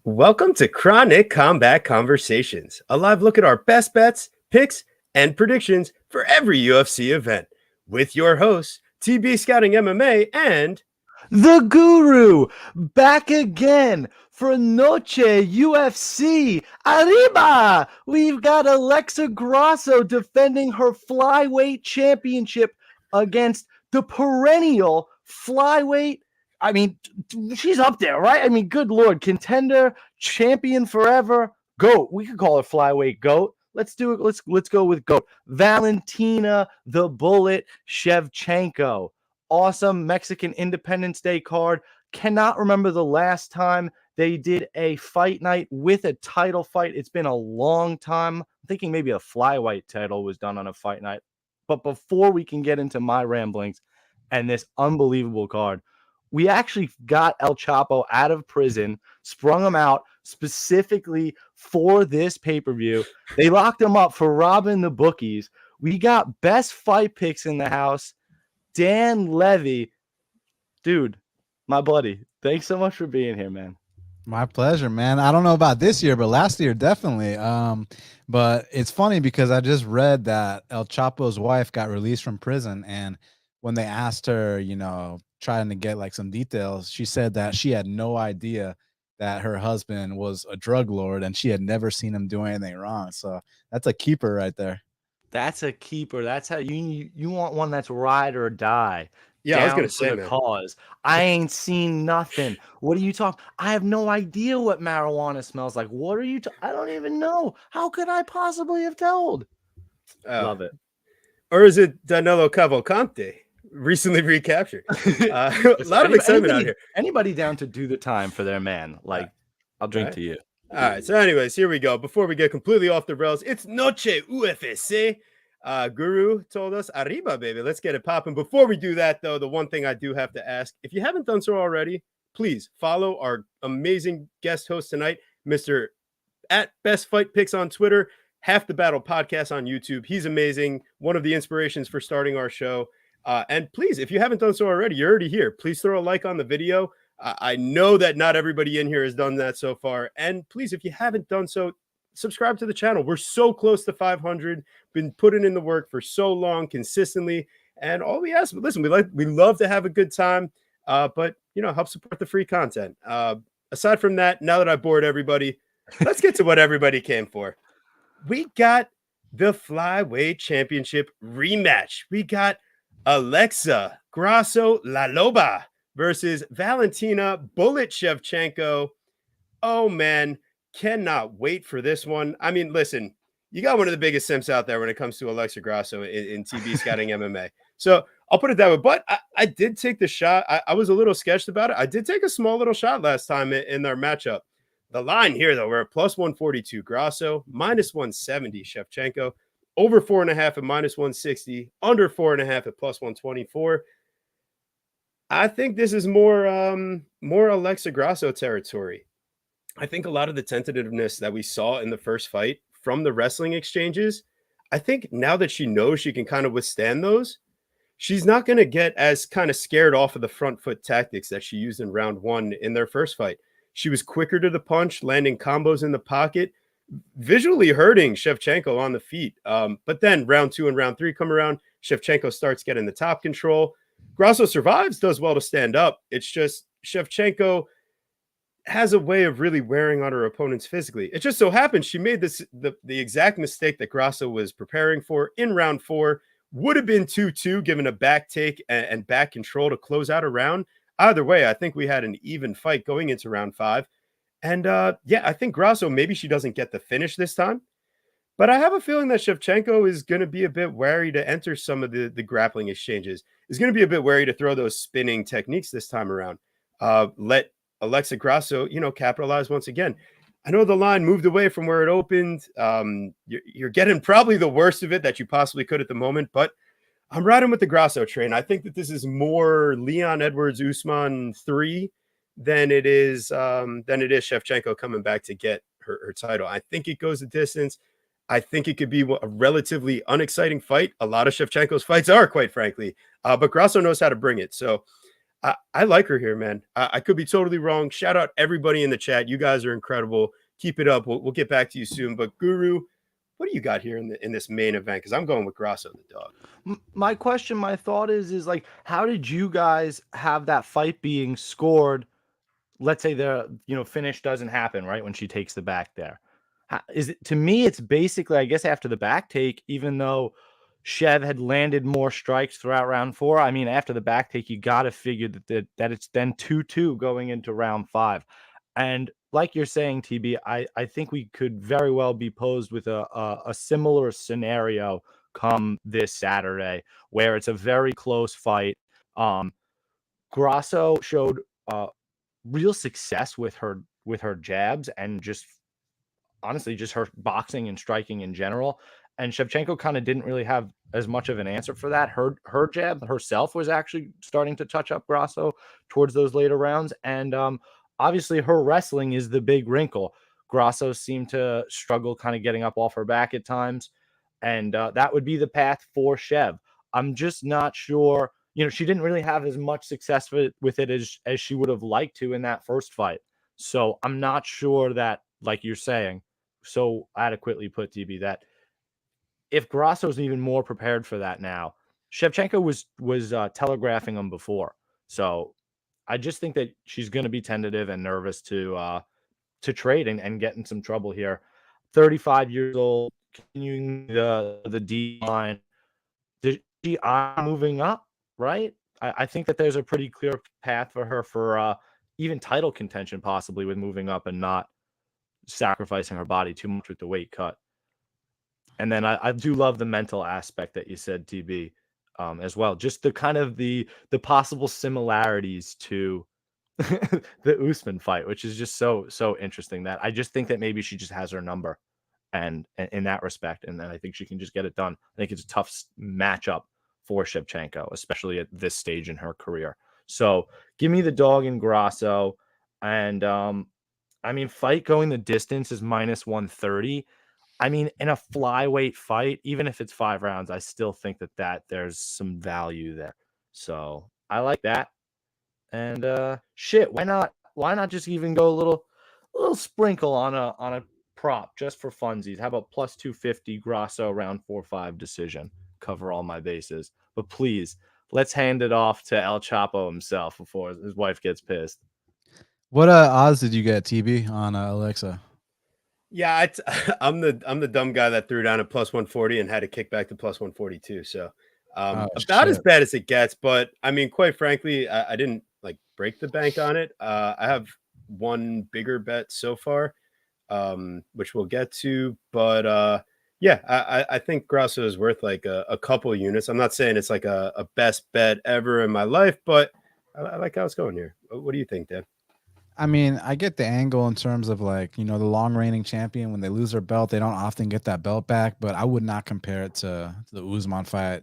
Welcome to Chronic Combat Conversations, a live look at our best bets, picks, and predictions for every UFC event. With your hosts, TB Scouting MMA and The Guru, back again for Noche UFC. Arriba! We've got Alexa Grasso defending her flyweight championship against the perennial flyweight. I mean, she's up there, right? I mean, good Lord, contender, champion forever, GOAT. We could call her flyweight GOAT. Let's do it. Let's go with GOAT. Valentina the Bullet Shevchenko. Awesome Mexican Independence Day card. Cannot remember the last time they did a fight night with a title fight. It's been a long time. I'm thinking maybe a flyweight title was done on a fight night. But before we can get into my ramblings and this unbelievable card, we actually got El Chapo out of prison, sprung him out specifically for this pay-per-view. They locked him up for robbing the bookies. We got best fight picks in the house. Dan Levy, dude, my buddy, thanks so much for being here, man. My pleasure, man. I don't know about this year, but last year definitely. But it's funny because I just read that El Chapo's wife got released from prison, and when they asked her, trying to get like some details, she said that she had no idea that her husband was a drug lord and she had never seen him do anything wrong. So that's a keeper right there. That's a keeper. That's how you want one that's ride or die. Yeah, I was gonna say, the man. cause. I ain't seen nothing. What are you talking? I have no idea what marijuana smells like. What are you? I don't even know. How could I possibly have told? Love it. Or is it Danilo Cavalcante, recently recaptured? A lot of excitement out here. Anybody down to do the time for their man? Like, I'll drink to you. All right. So, anyways, here we go. Before we get completely off the rails, it's Noche UFC. Guru told us, arriba, baby. Let's get it popping. Before we do that, though, the one thing I do have to ask, if you haven't done so already, please follow our amazing guest host tonight, Mr. at Best Fight Picks on Twitter, Half the Battle podcast on YouTube. He's amazing. One of the inspirations for starting our show. And please, if you haven't done so already, you're already here. Please throw a like on the video. I know that not everybody in here has done that so far. And please, if you haven't done so, subscribe to the channel. We're so close to 500. Been putting in the work for so long, consistently. And all we ask, listen, we love to have a good time, but help support the free content. Aside from that, now that I bored everybody, let's get to what everybody came for. We got the flyweight championship rematch. We got Alexa Grasso La Loba versus Valentina Bullet Shevchenko. Oh, man, cannot wait for this one. I mean, listen, you got one of the biggest simps out there when it comes to Alexa Grasso in TB Scouting MMA. So I'll put it that way. But I did take the shot. I was a little sketched about it. I did take a small little shot last time in their matchup. The line here, though, we're at plus 142 Grasso, minus 170 Shevchenko, over 4.5 at minus 160, under 4.5 at plus 124. I think this is more Alexa Grasso territory. I think a lot of the tentativeness that we saw in the first fight from the wrestling exchanges, I think now that she knows she can kind of withstand those, she's not going to get as kind of scared off of the front foot tactics that she used in round one in their first fight. She was quicker to the punch, landing combos in the pocket, visually hurting Shevchenko on the feet. But then round two and round three come around. Shevchenko starts getting the top control. Grasso survives, does well to stand up. It's just Shevchenko has a way of really wearing on her opponents physically. It just so happens she made the exact mistake that Grasso was preparing for in round four. Would have been 2-2 given a back take and back control to close out a round. Either way, I think we had an even fight going into round five. And I think Grasso, maybe she doesn't get the finish this time. But I have a feeling that Shevchenko is going to be a bit wary to enter some of the grappling exchanges. Is going to be a bit wary to throw those spinning techniques this time around. Let Alexa Grasso, capitalize once again. I know the line moved away from where it opened. You're getting probably the worst of it that you possibly could at the moment, but I'm riding with the Grasso train. I think that this is more Leon Edwards Usman 3 than it is Shevchenko coming back to get her title. I think it goes the distance. I think it could be a relatively unexciting fight. A lot of Shevchenko's fights are, quite frankly, but Grasso knows how to bring it. So I like her here, man. I could be totally wrong. Shout out everybody in the chat. You guys are incredible. Keep it up. We'll get back to you soon. But Guru, what do you got here in this main event? Because I'm going with Grasso the dog. My question, my thought is like, how did you guys have that fight being scored? Let's say the finish doesn't happen right when she takes the back there. Is it, to me, it's basically, I guess, after the back take, even though Shev had landed more strikes throughout round 4. I mean, after the back take, you got to figure that it's then 2-2 going into round 5. And like you're saying, TB, I think we could very well be posed with a similar scenario come this Saturday, where it's a very close fight. Grasso showed real success with her jabs and just honestly just her boxing and striking in general. And Shevchenko kind of didn't really have as much of an answer for that. Her jab herself was actually starting to touch up Grasso towards those later rounds. And obviously her wrestling is the big wrinkle. Grasso seemed to struggle kind of getting up off her back at times. And that would be the path for Shev. I'm just not sure. She didn't really have as much success with it as she would have liked to in that first fight. So I'm not sure that, like you're saying, so adequately put, TB, that if Grasso's even more prepared for that now, Shevchenko was telegraphing him before. So I just think that she's going to be tentative and nervous to trade and get in some trouble here. 35 years old, continuing the D line. Did she moving up, right? I think that there's a pretty clear path for her for even title contention, possibly, with moving up and not sacrificing her body too much with the weight cut. And then I do love the mental aspect that you said, TB, as well. Just the kind of the possible similarities to the Usman fight, which is just so interesting. That I just think that maybe she just has her number, and in that respect, and then I think she can just get it done. I think it's a tough matchup for Shevchenko, especially at this stage in her career. So give me the dog in Grasso, and I mean, fight going the distance is -130. I mean, in a flyweight fight, even if it's 5 rounds, I still think that there's some value there. So I like that. And shit, why not just even go a little sprinkle on a prop just for funsies? How about +250 Grasso round 4-5 decision? Cover all my bases. But please, let's hand it off to El Chapo himself before his wife gets pissed. What odds did you get, TB, on Alexa? Yeah, I'm the dumb guy that threw down at +140 and had to kick back to +142. So about as bad as it gets. But I mean, quite frankly, I didn't like break the bank on it. I have one bigger bet so far, which we'll get to. But yeah, I think Grasso is worth like a couple units. I'm not saying it's like a best bet ever in my life, but I like how it's going here. What do you think, Dan? I mean, I get the angle in terms of like, the long reigning champion, when they lose their belt, they don't often get that belt back, but I would not compare it to the Usman fight,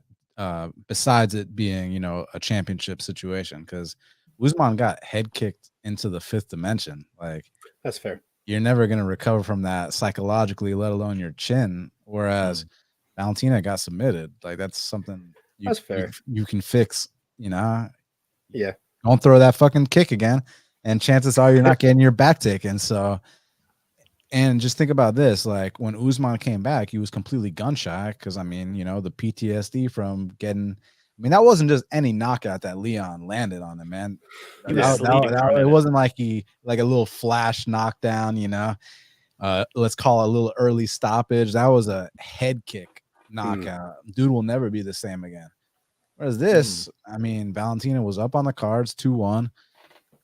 besides it being, a championship situation, because Usman got head kicked into the 5th dimension. Like, that's fair. You're never going to recover from that psychologically, let alone your chin. Whereas Valentina got submitted. Like, that's something that's fair. You can fix, Yeah. Don't throw that fucking kick again. And chances are you're not getting your back taken. So, and just think about this: like when Usman came back, he was completely gun shy because the PTSD from getting. I mean, that wasn't just any knockout that Leon landed on him, man. It wasn't like a little flash knockdown. Let's call it a little early stoppage. That was a head kick knockout. Dude will never be the same again. Whereas this, I mean, Valentina was up on the cards 2-1.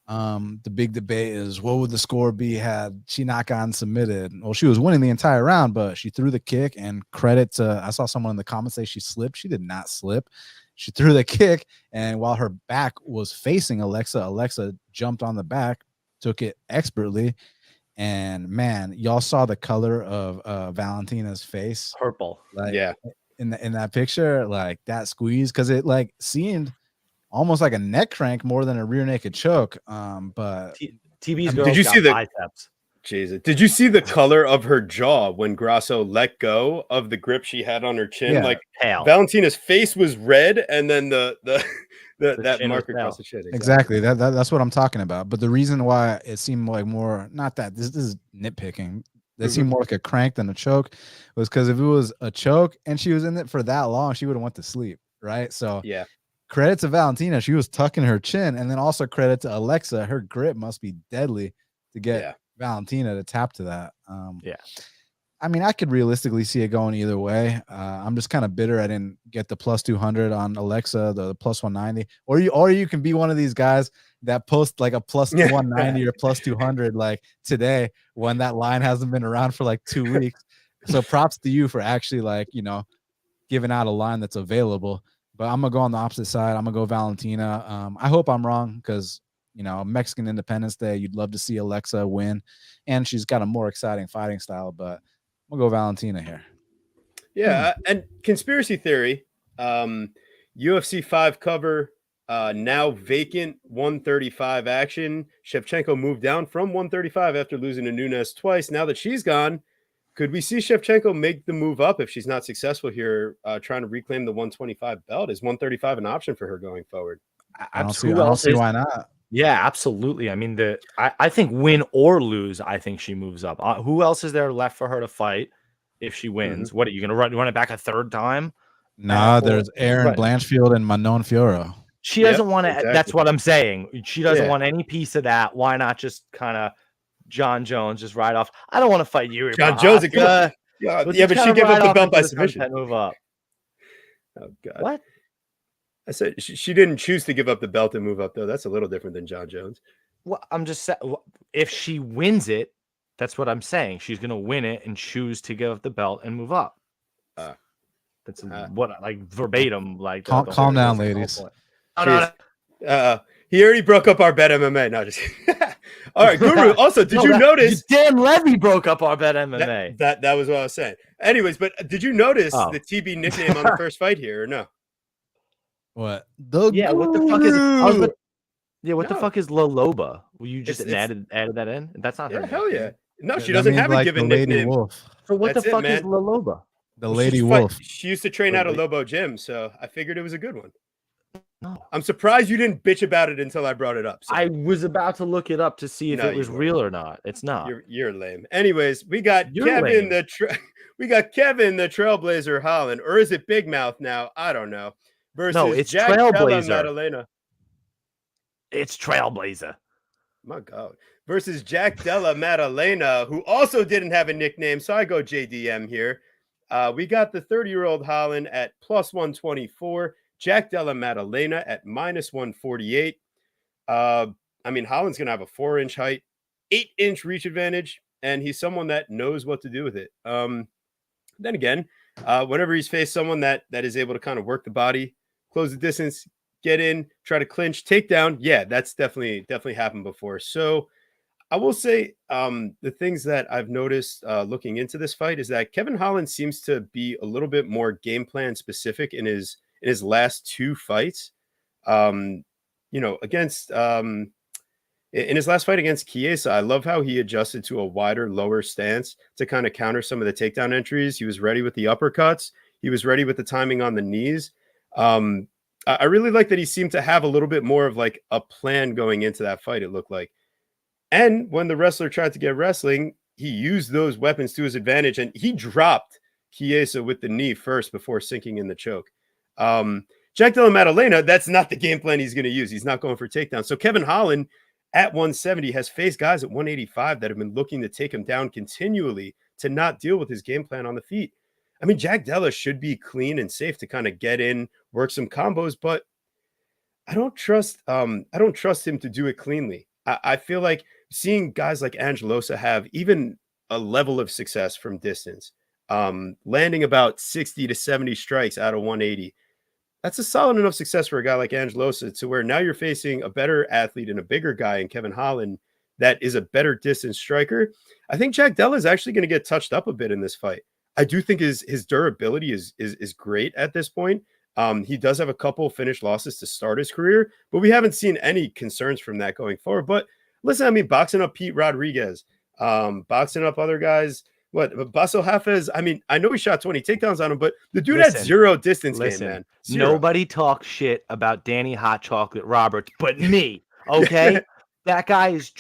The big debate is, what would the score be had she not gotten submitted? Well, she was winning the entire round, but she threw the kick, and credit to, I saw someone in the comments say she slipped. She did not slip. She threw the kick, and while her back was facing Alexa jumped on the back, took it expertly, and man, y'all saw the color of Valentina's face. Purple. Like, yeah. In that picture, like that squeeze, because it like seemed almost like a neck crank more than a rear naked choke. But TB's did you see the biceps? Jesus, did you see the color of her jaw when Grasso let go of the grip she had on her chin? Yeah, like pale. Valentina's face was red, and then the that chin mark as across well. the chin. Exactly. That's what I'm talking about. But the reason why it seemed like more, not that this is nitpicking, they seemed more like a crank than a choke, was because if it was a choke and she was in it for that long, she would have went to sleep, right? So Yeah. credit to Valentina, she was tucking her chin, and then also credit to Alexa, her grip must be deadly to get Valentina to tap to that. Yeah. I mean, I could realistically see it going either way. I'm just kind of bitter I didn't get the plus 200 on Alexa, the plus 190, or you can be one of these guys that post like a plus 190 or plus 200 like today when that line hasn't been around for like 2 weeks. So props to you for actually like, giving out a line that's available. But I'm gonna go on the opposite side. I'm gonna go Valentina. I hope I'm wrong because Mexican Independence Day, you'd love to see Alexa win, and she's got a more exciting fighting style. But I'm gonna go Valentina here. Yeah, and conspiracy theory, UFC 5 cover, now vacant 135 action. Shevchenko moved down from 135 after losing to Nunes twice. Now that she's gone, could we see Shevchenko make the move up if she's not successful here, trying to reclaim the 125 belt? Is 135 an option for her going forward? I don't see why not. Yeah, absolutely. I mean, I think win or lose, I think she moves up. Who else is there left for her to fight if she wins? What are you going to run it back a third time? Nah, there's Aaron Blanchfield and Manon Fiorot. She doesn't want to. Exactly. That's what I'm saying. She doesn't want any piece of that. Why not just kind of John Jones just ride off? I don't want to fight you. John Jones, but she gave up the belt by submission. Move up. Oh God! What? I said she didn't choose to give up the belt and move up, though. That's a little different than John Jones. Well, I'm just saying, if she wins it, that's what I'm saying. She's going to win it and choose to give up the belt and move up. That's what, like verbatim. Like, calm down, ladies. He already broke up our bet MMA. No, just all right, Guru. Also, did you notice Dan Levy broke up our bet MMA? That was what I was saying. Anyways, but did you notice the TB nickname on the first fight here or no? What? What the fuck is? What the fuck is La Loba? Will you just added that in? That's not her. Yeah, hell yeah. No, she doesn't have a given nickname. Wolf. So what the fuck is La Loba? The Lady Wolf. She used to train out of Lobo Gym, so I figured it was a good one. No. I'm surprised you didn't bitch about it until I brought it up. So. I was about to look it up to see if it was real or not. It's not. You're lame. Anyways, we got Kevin the Trailblazer Holland, or is it Big Mouth now? I don't know. Versus it's Jack Trailblazer. Maddalena. It's Trailblazer. My God. Versus Jack Della Maddalena, who also didn't have a nickname. So I go JDM here. We got the 30-year-old Holland at plus 124. Jack Della Maddalena at minus 148. I mean, Holland's going to have a 4-inch height, 8-inch reach advantage, and he's someone that knows what to do with it. Then again, whenever he's faced someone that is able to kind of work the body, close the distance, get in, try to clinch, take down. Yeah, that's definitely happened before. So I will say the things that I've noticed looking into this fight is that Kevin Holland seems to be a little bit more game plan specific in his last 2 fights. Against in his last fight against Chiesa, I love how he adjusted to a wider, lower stance to kind of counter some of the takedown entries. He was ready with the uppercuts. He was ready with the timing on the knees. I really like that he seemed to have a little bit more of like a plan going into that fight, it looked like. And when the wrestler tried to get wrestling, he used those weapons to his advantage, and he dropped Chiesa with the knee first before sinking in the choke. Jack Della Maddalena, that's not the game plan he's going to use. He's not going for takedowns. So Kevin Holland at 170 has faced guys at 185 that have been looking to take him down continually to not deal with his game plan on the feet. I mean, Jack Della should be clean and safe to kind of get in, work some combos, but I don't trust him to do it cleanly. I feel like seeing guys like Angelosa have even a level of success from distance, landing about 60 to 70 strikes out of 180. That's a solid enough success for a guy like Angelosa to where now you're facing a better athlete and a bigger guy in Kevin Holland that is a better distance striker. I think Jack Della is actually going to get touched up a bit in this fight. I do think his durability is great at this point. He does have a couple finished losses to start his career, but we haven't seen any concerns from that going forward. But listen, I mean, boxing up Pete Rodriguez, boxing up other guys What Basso Hafez? I mean, I know he shot 20 takedowns on him, but the dude Listen, had 0 distance game, Listen, man. 0. nobody talks shit about Danny Hot Chocolate Roberts but me. Okay, that guy is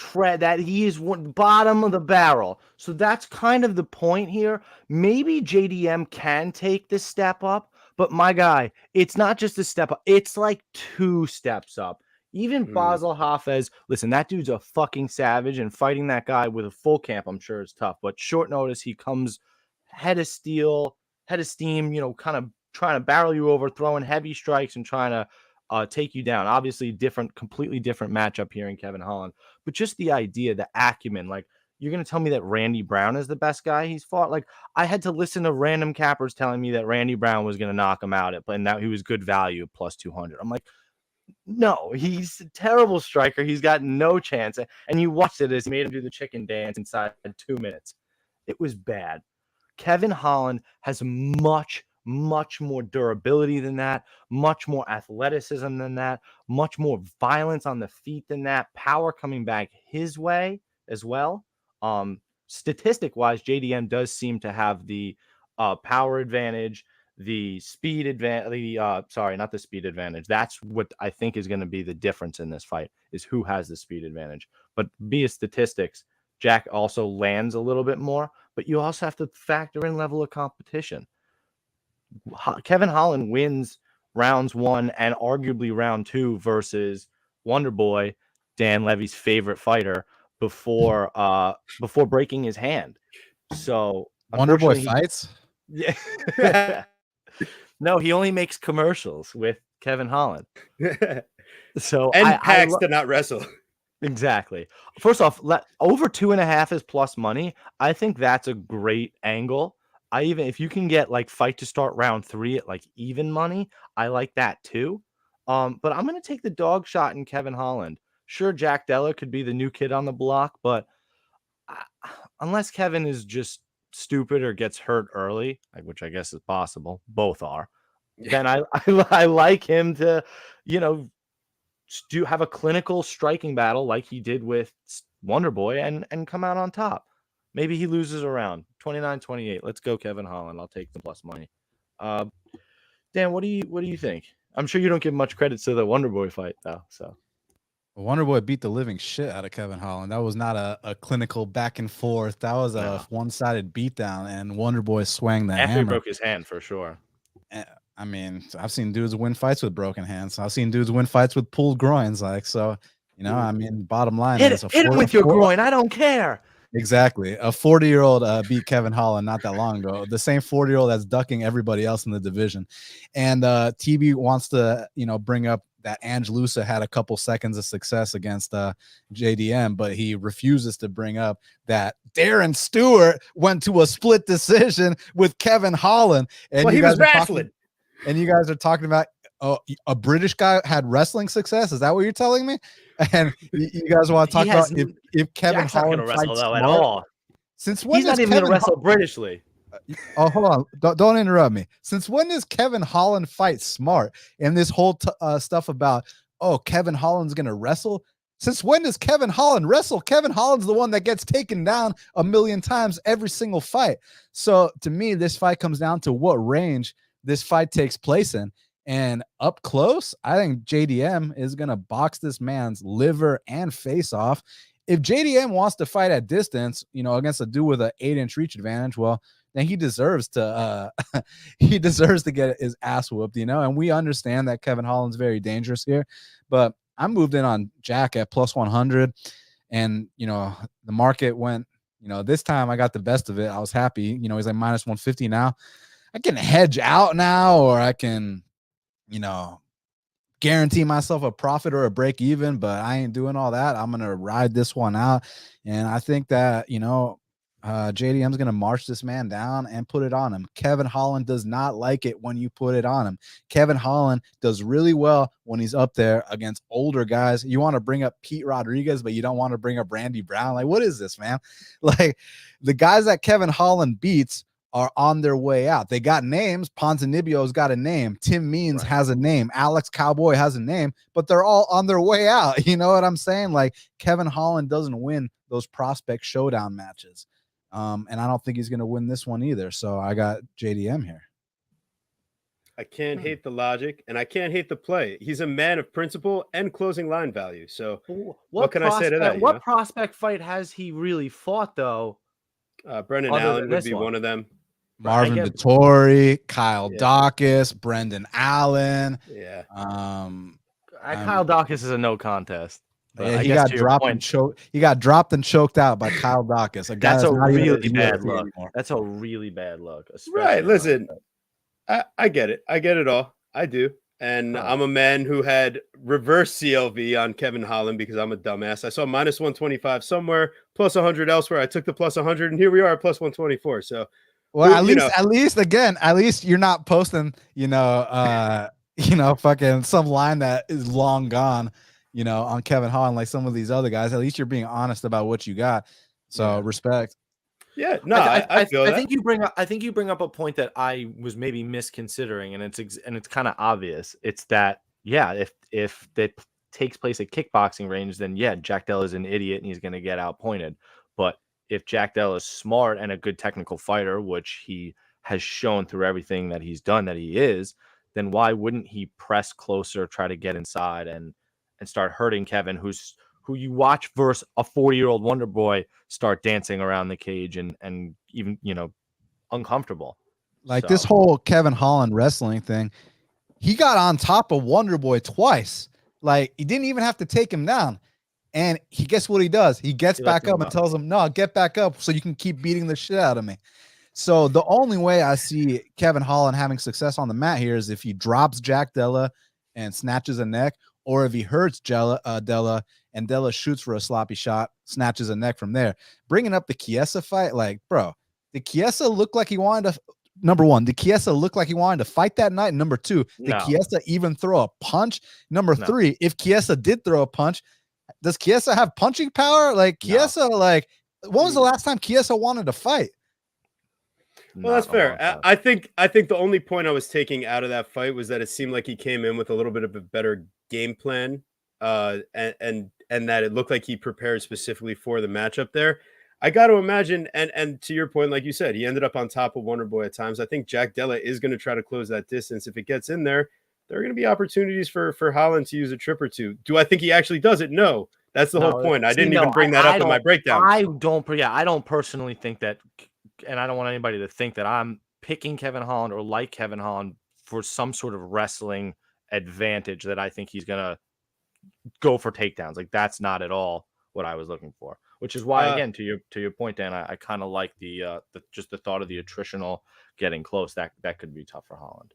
he is bottom of the barrel. So that's kind of the point here. Maybe JDM can take this step up, but my guy, it's not just a step up. It's like 2 steps up. Even Basel Hafez, listen, that dude's a fucking savage, and fighting that guy with a full camp, I'm sure is tough. But short notice, he comes head of steam, kind of trying to barrel you over, throwing heavy strikes and trying to take you down. Obviously, completely different matchup here in Kevin Holland. But just the idea, the acumen, like, you're going to tell me that Randy Brown is the best guy he's fought? Like, I had to listen to random cappers telling me that Randy Brown was going to knock him out, and that he was good value plus 200. I'm like, no, he's a terrible striker. He's got no chance. And you watched it as he made him do the chicken dance inside 2 minutes. It was bad. Kevin Holland has much more durability than that, much more athleticism than that, much more violence on the feet than that, power coming back his way as well. Statistic-wise, JDM does seem to have the power advantage, the speed advantage, not the speed advantage. That's what I think is going to be the difference in this fight, is who has the speed advantage. But via statistics, Jack also lands a little bit more, but you also have to factor in level of competition. Kevin Holland wins rounds 1 and arguably round 2 versus Wonder Boy, Dan Levy's favorite fighter, before breaking his hand. So Wonder Boy fights? Yeah. No, he only makes commercials with Kevin Holland. So packs to not wrestle. Exactly. First off, over 2.5 is plus money. I think that's a great angle. If you can get like fight to start round 3 at like even money, I like that too. But I'm going to take the dog shot in Kevin Holland. Sure, Jack Della could be the new kid on the block, but unless Kevin is just stupid or gets hurt early, which I guess is possible, both are, then I like him to, have a clinical striking battle like he did with Wonder Boy and come out on top. Maybe he loses a round. 29-28. Let's go, Kevin Holland. I'll take the plus money. Dan, what do you think? I'm sure you don't give much credit to the Wonder Boy fight, though. So Wonder Boy beat the living shit out of Kevin Holland. That was not a clinical back and forth. That was a one-sided beatdown, and Wonder Boy swung that after hammer. He broke his hand for sure. I mean, I've seen dudes win fights with broken hands. I've seen dudes win fights with pulled groins. I mean, bottom line is hit it with your groin. I don't care. Exactly. A 40-year-old beat Kevin Holland not that long ago. The same 40-year-old that's ducking everybody else in the division. And TB wants to, bring up that Ange Lusa had a couple seconds of success against JDM, but he refuses to bring up that Darren Stewart went to a split decision with Kevin Holland. And he was wrestling. And you guys are talking about a British guy had wrestling success. Is that what you're telling me? And you guys want to talk about if Kevin Jack's Holland not gonna fights wrestle at all. Since when he's not even going to wrestle Britishly. Oh, hold on. Don't interrupt me. Since when does Kevin Holland fight smart? And this whole stuff about, Kevin Holland's going to wrestle. Since when does Kevin Holland wrestle? Kevin Holland's the one that gets taken down 1,000,000 times every single fight. So to me, this fight comes down to what range this fight takes place in. And up close, I think JDM is going to box this man's liver and face off. If JDM wants to fight at distance, against a dude with an 8-inch reach advantage, well, then he deserves to get his ass whooped, and we understand that Kevin Holland's very dangerous here, but I moved in on Jack at plus 100, and the market went, this time I got the best of it. I was happy. He's like minus 150 now. I can hedge out now, or I can, guarantee myself a profit or a break even, but I ain't doing all that. I'm going to ride this one out. And I think that, JDM's going to march this man down and put it on him. Kevin Holland does not like it when you put it on him. Kevin Holland does really well when he's up there against older guys. You want to bring up Pete Rodriguez, but you don't want to bring up Randy Brown. Like, what is this, man? Like, the guys that Kevin Holland beats are on their way out. They got names. Ponzinibbio's got a name. Tim Means has a name. Alex Cowboy has a name, but they're all on their way out. You know what I'm saying? Like, Kevin Holland doesn't win those prospect showdown matches. And I don't think he's going to win this one either. So I got JDM here. I can't hate the logic, and I can't hate the play. He's a man of principle and closing line value. So what can I say to that? What prospect fight has he really fought, though? Brendan Allen would be one of them. Marvin Vettori, Kyle Dawkins, Brendan Allen. Yeah. Kyle Dawkins is a no contest. Yeah, he got dropped and choked. He got dropped and choked out by Kyle Dawkins. That's a really bad look. That's a really bad look. Right. Listen, I get it. I get it all. I do. And I'm a man who had reverse CLV on Kevin Holland because I'm a dumbass. I saw minus 125 somewhere, plus 100 elsewhere. I took the plus 100, and here we are at plus 124. So, well, at least you're not posting, fucking some line that is long gone, on Kevin Holland like some of these other guys. At least you're being honest about what you got. So respect. Yeah, no, I feel that. I think you bring up a point that I was maybe misconsidering, and it's kind of obvious. It's that if that takes place at kickboxing range, then Jack Della is an idiot and he's going to get outpointed. But if Jack Della is smart and a good technical fighter, which he has shown through everything that he's done that he is, then why wouldn't he press closer, try to get inside and start hurting Kevin, who you watch versus a 40-year-old Wonder Boy start dancing around the cage and even, uncomfortable. Like this whole Kevin Holland wrestling thing, he got on top of Wonder Boy twice. Like he didn't even have to take him down. And guess what he does? He gets back up and tells him, no, get back up so you can keep beating the shit out of me. So the only way I see Kevin Holland having success on the mat here is if he drops Jack Della and snatches a neck, or if he hurts Della and Della shoots for a sloppy shot, snatches a neck from there. Bringing up the Chiesa fight, like, bro, did Chiesa look like he wanted to – number one, did Chiesa look like he wanted to fight that night? Number two, did Chiesa even throw a punch? Number three, if Chiesa did throw a punch, does Chiesa have punching power? Like, Chiesa, when was the last time Chiesa wanted to fight? Well, that's fair. I think the only point I was taking out of that fight was that it seemed like he came in with a little bit of a better game plan, and that it looked like he prepared specifically for the matchup there. I got to imagine, and to your point, like you said, he ended up on top of Wonder Boy at times. I think Jack Della is going to try to close that distance. If it gets in there, there are going to be opportunities for Holland to use a trip or two. Do I think he actually does it? No. That's the whole point. I didn't even bring that up in my breakdown. I don't personally think that, and I don't want anybody to think that I'm picking Kevin Holland or like Kevin Holland for some sort of wrestling advantage that I think he's going to go for takedowns. Like, that's not at all what I was looking for, which is why, again, to your point, Dan, I kind of like the just the thought of the attritional getting close. That could be tough for Holland.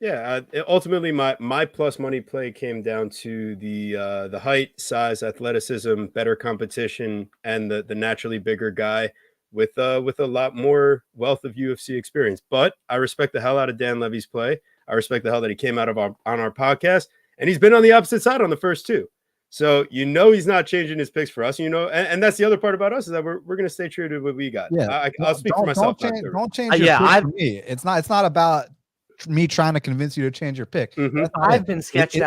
Yeah, ultimately, my plus money play came down to the height, size, athleticism, better competition, and the naturally bigger guy with a lot more wealth of UFC experience. But I respect the hell out of Dan Levy's play. I respect the hell that he came out of on our podcast, and he's been on the opposite side on the first two. So he's not changing his picks for us. And that's the other part about us is that we're going to stay true to what we got. Yeah, I'll speak for myself. Don't change your pick for me. It's not about me trying to convince you to change your pick. Mm-hmm. I've been sketched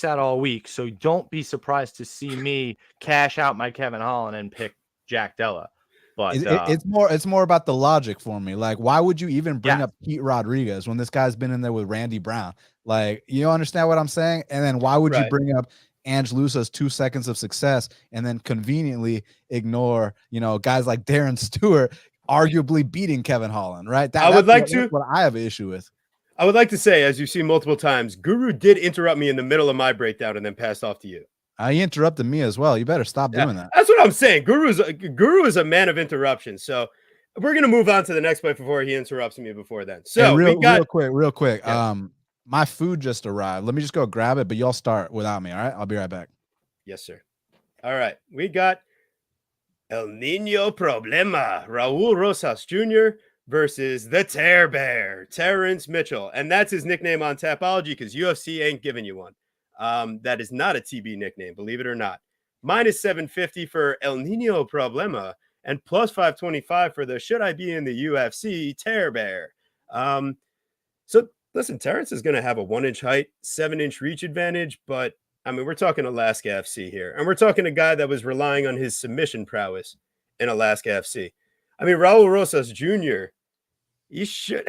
out all week, so don't be surprised to see me cash out my Kevin Holland and pick Jack Della. But it's more about the logic for me. Like, why would you even bring up Pete Rodriguez when this guy's been in there with Randy Brown? Like, you understand what I'm saying? And then why would you bring up Ange Lusa's 2 seconds of success and then conveniently ignore, guys like Darren Stewart arguably beating Kevin Holland, right? That's what I have an issue with. I would like to say, as you've seen multiple times, Guru did interrupt me in the middle of my breakdown and then passed off to you. He interrupted me as well. You better stop doing that. That's what I'm saying. Guru is a man of interruptions. So we're going to move on to the next point before he interrupts me before then. So real quick. Yeah. My food just arrived. Let me just go grab it, but y'all start without me. All right. I'll be right back. Yes, sir. All right. We got El Nino Problema, Raul Rosas Jr. versus the Tear Bear, Terrence Mitchell. And that's his nickname on Tapology because UFC ain't giving you one. That is not a TB nickname, believe it or not. Minus 750 for El Nino Problema and plus 525 for the Should I Be in the UFC Tear Bear. So listen, Terrence is going to have a 1-inch height, 7-inch reach advantage, but I mean, we're talking Alaska FC here, and we're talking a guy that was relying on his submission prowess in Alaska FC. I mean, Raul Rosas Jr., he should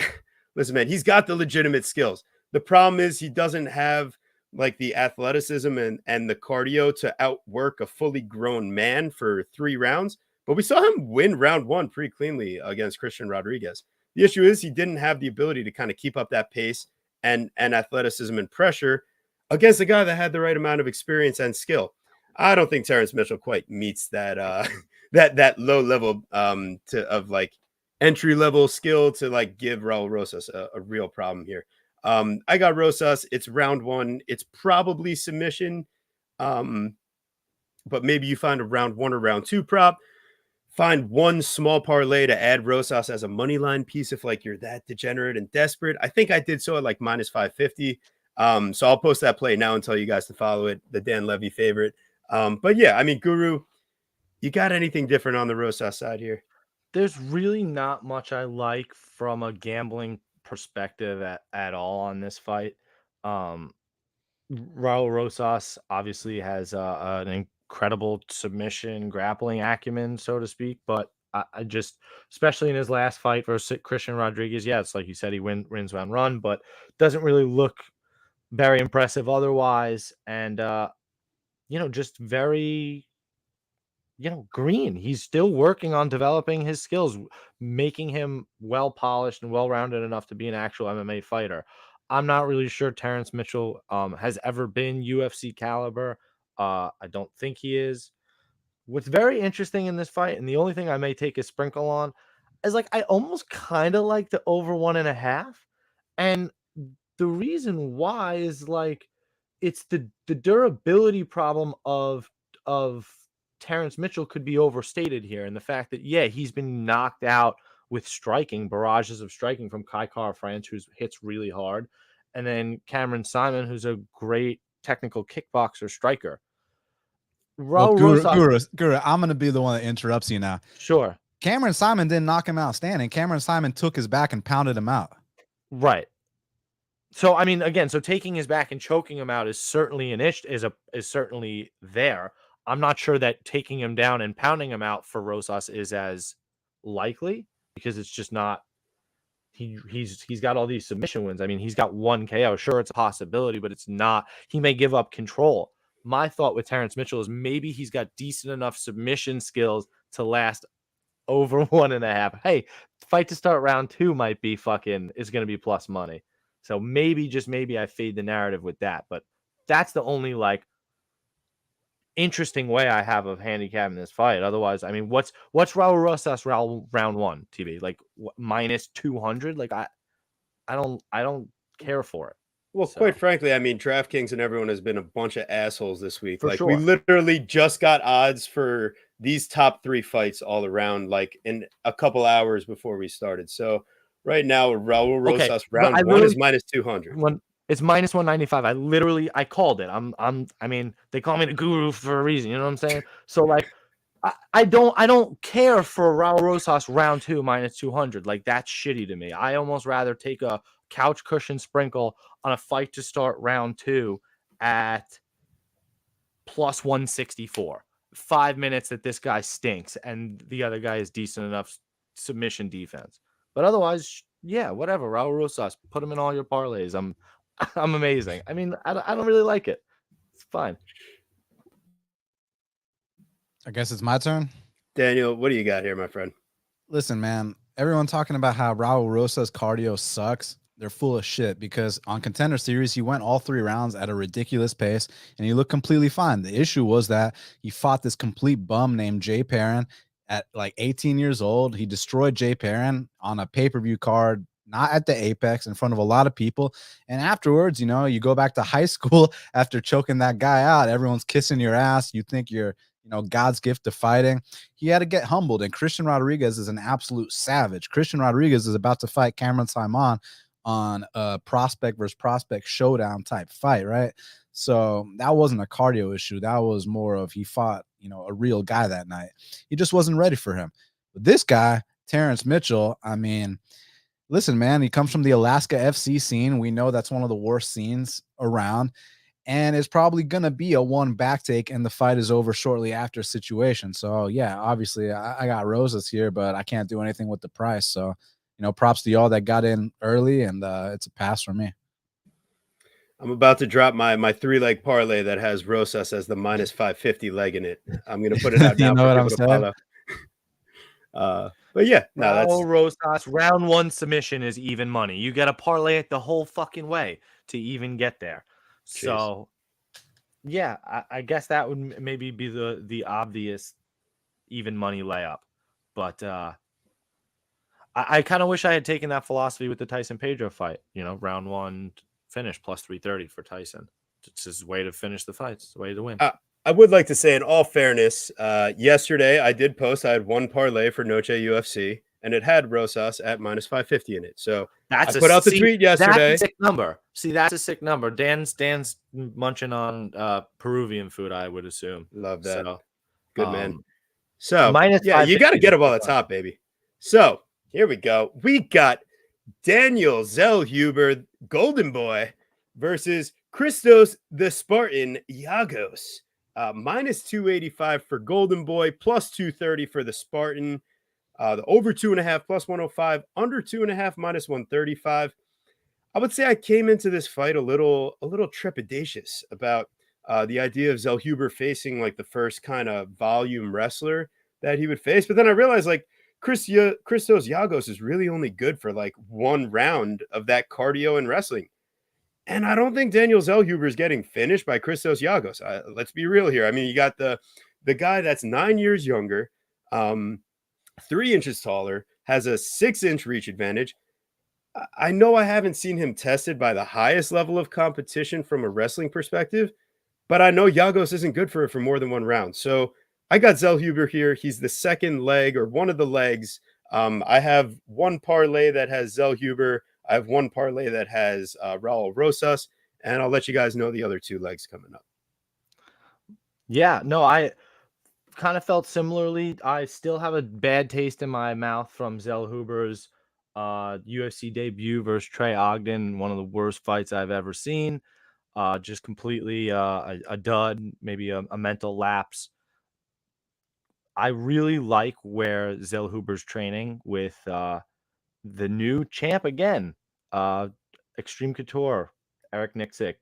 listen, man, he's got the legitimate skills. The problem is he doesn't have like the athleticism and the cardio to outwork a fully grown man for 3 rounds. But we saw him win round 1 pretty cleanly against Christian Rodriguez. The issue is he didn't have the ability to kind of keep up that pace and athleticism and pressure against a guy that had the right amount of experience and skill. I don't think Terrence Mitchell quite meets that that low level of like entry level skill to like give Raul Rosas a real problem here. I got Rosas. It's round 1. It's probably submission. But maybe you find a round 1 or round 2 prop. Find one small parlay to add Rosas as a money line piece if like you're that degenerate and desperate. I think I did so at like minus 550. So I'll post that play now and tell you guys to follow it. The Dan Levy favorite. But yeah, I mean, Guru, you got anything different on the Rosas side here? There's really not much I like from a gambling perspective at all on this fight. Raul Rosas obviously has an incredible submission grappling acumen, so to speak, but I just, especially in his last fight versus Christian Rodriguez, yeah, it's like you said, he wins round run, but doesn't really look very impressive otherwise, and just very green. He's still working on developing his skills, making him well polished and well rounded enough to be an actual MMA fighter. I'm not really sure Terrence Mitchell has ever been UFC caliber. I don't think he is. What's very interesting in this fight, and the only thing I may take a sprinkle on, is like I almost kind of like the over 1.5, and the reason why is like it's the durability problem of Terrence Mitchell could be overstated here, and the fact that he's been knocked out with striking, barrages of striking from Kai Kara-France, who hits really hard, and then Cameron Simon, who's a great technical kickboxer striker. Well, Guru, I'm going to be the one that interrupts you now. Sure. Cameron Simon didn't knock him out standing. Cameron Simon took his back and pounded him out. Right. So I mean, again, so taking his back and choking him out is certainly is certainly there. I'm not sure that taking him down and pounding him out for Rosas is as likely, because it's just not. He's got all these submission wins. I mean, he's got 1 KO. Sure, it's a possibility, but it's not. He may give up control. My thought with Terrence Mitchell is maybe he's got decent enough submission skills to last over 1.5. Hey, fight to start round 2 might be is going to be plus money. So maybe, just maybe, I fade the narrative with that. But that's the only like interesting way I have of handicapping this fight. Otherwise, I mean, what's Raul Rosas round 1 TB like minus 200? Like I don't care for it. Well, quite frankly, I mean, DraftKings and everyone has been a bunch of assholes this week. For like sure. We literally just got odds for these top 3 fights all around, like in a couple hours before we started. So right now, Raul Rosas round 1 is minus 200. It's minus 195. I called it. I mean, they call me the Guru for a reason. You know what I'm saying? So like, I don't care for Raul Rosas round 2 minus 200. Like, that's shitty to me. I almost rather take a couch cushion sprinkle on a fight to start round 2 at plus 164. 5 minutes that this guy stinks and the other guy is decent enough submission defense. But otherwise, yeah, whatever. Raul Rosas, put him in all your parlays. I'm amazing. I mean, I don't really like it. It's fine. I guess it's my turn. Daniel, what do you got here, my friend? Listen, man, everyone talking about how Raul Rosas' cardio sucks. They're full of shit, because on Contender Series, he went all 3 rounds at a ridiculous pace and he looked completely fine. The issue was that he fought this complete bum named Jay Perrin at like 18 years old. He destroyed Jay Perrin on a pay-per-view card, not at the Apex, in front of a lot of people. And afterwards, you go back to high school after choking that guy out. Everyone's kissing your ass. You think you're, God's gift to fighting. He had to get humbled. And Christian Rodriguez is an absolute savage. Christian Rodriguez is about to fight Cameron Simon on a prospect versus prospect showdown type fight, right? So that wasn't a cardio issue. That was more of he fought, a real guy that night. He just wasn't ready for him. But this guy, Terrence Mitchell, I mean, listen, man, he comes from the Alaska FC scene. We know that's one of the worst scenes around. and it's probably gonna be a one back take, and the fight is over shortly after situation. So yeah, obviously I got Rosas here, but I can't do anything with the price. So props to y'all that got in early, and it's a pass for me. I'm about to drop my 3-leg parlay that has Rosas as the minus 550 leg in it. I'm gonna put it out now. You know for what I'm people to saying? follow. But yeah, no, that's Rosas round 1 submission is even money. You got to parlay it the whole fucking way to even get there. Jeez. So yeah, I guess that would maybe be the obvious even money layup. But I kind of wish I had taken that philosophy with the Tyson Pedro fight. Round 1 finish plus 330 for Tyson. It's his way to finish the fight. It's the way to win. I would like to say, in all fairness, yesterday I did post. I had one parlay for Noche UFC, and it had Rosas at minus 550 in it. So I put out the tweet yesterday. That's a sick number. See, that's a sick number. Dan's munching on Peruvian food, I would assume. Love that. So, good man. So minus yeah, you got to 550 get them all the top, baby. So here we go. We got Daniel Zellhuber, Golden Boy, versus Christos the Spartan Giagos. Minus 285 for Golden Boy, plus 230 for the Spartan. The over 2.5 plus 105, under 2.5 minus 135. I would say I came into this fight a little trepidatious about the idea of Zellhuber facing like the first kind of volume wrestler that he would face. But then I realized like Christos Giagos is really only good for like one round of that cardio and wrestling. And I don't think Daniel Zellhuber is getting finished by Christos Giagos. Let's be real here. I mean, you got the guy that's 9 years younger, 3 inches taller, has a 6-inch reach advantage. I know I haven't seen him tested by the highest level of competition from a wrestling perspective, but I know Giagos isn't good for more than one round. So I got Zellhuber here. He's the second leg or one of the legs. I have one parlay that has Zellhuber. I have one parlay that has Raul Rosas, and I'll let you guys know the other 2 legs coming up. Yeah, no, I kind of felt similarly. I still have a bad taste in my mouth from Zellhuber's UFC debut versus Trey Ogden, one of the worst fights I've ever seen. Just completely a dud, maybe a mental lapse. I really like where Zellhuber's training with the new champ again, Extreme Couture, Eric Nixick.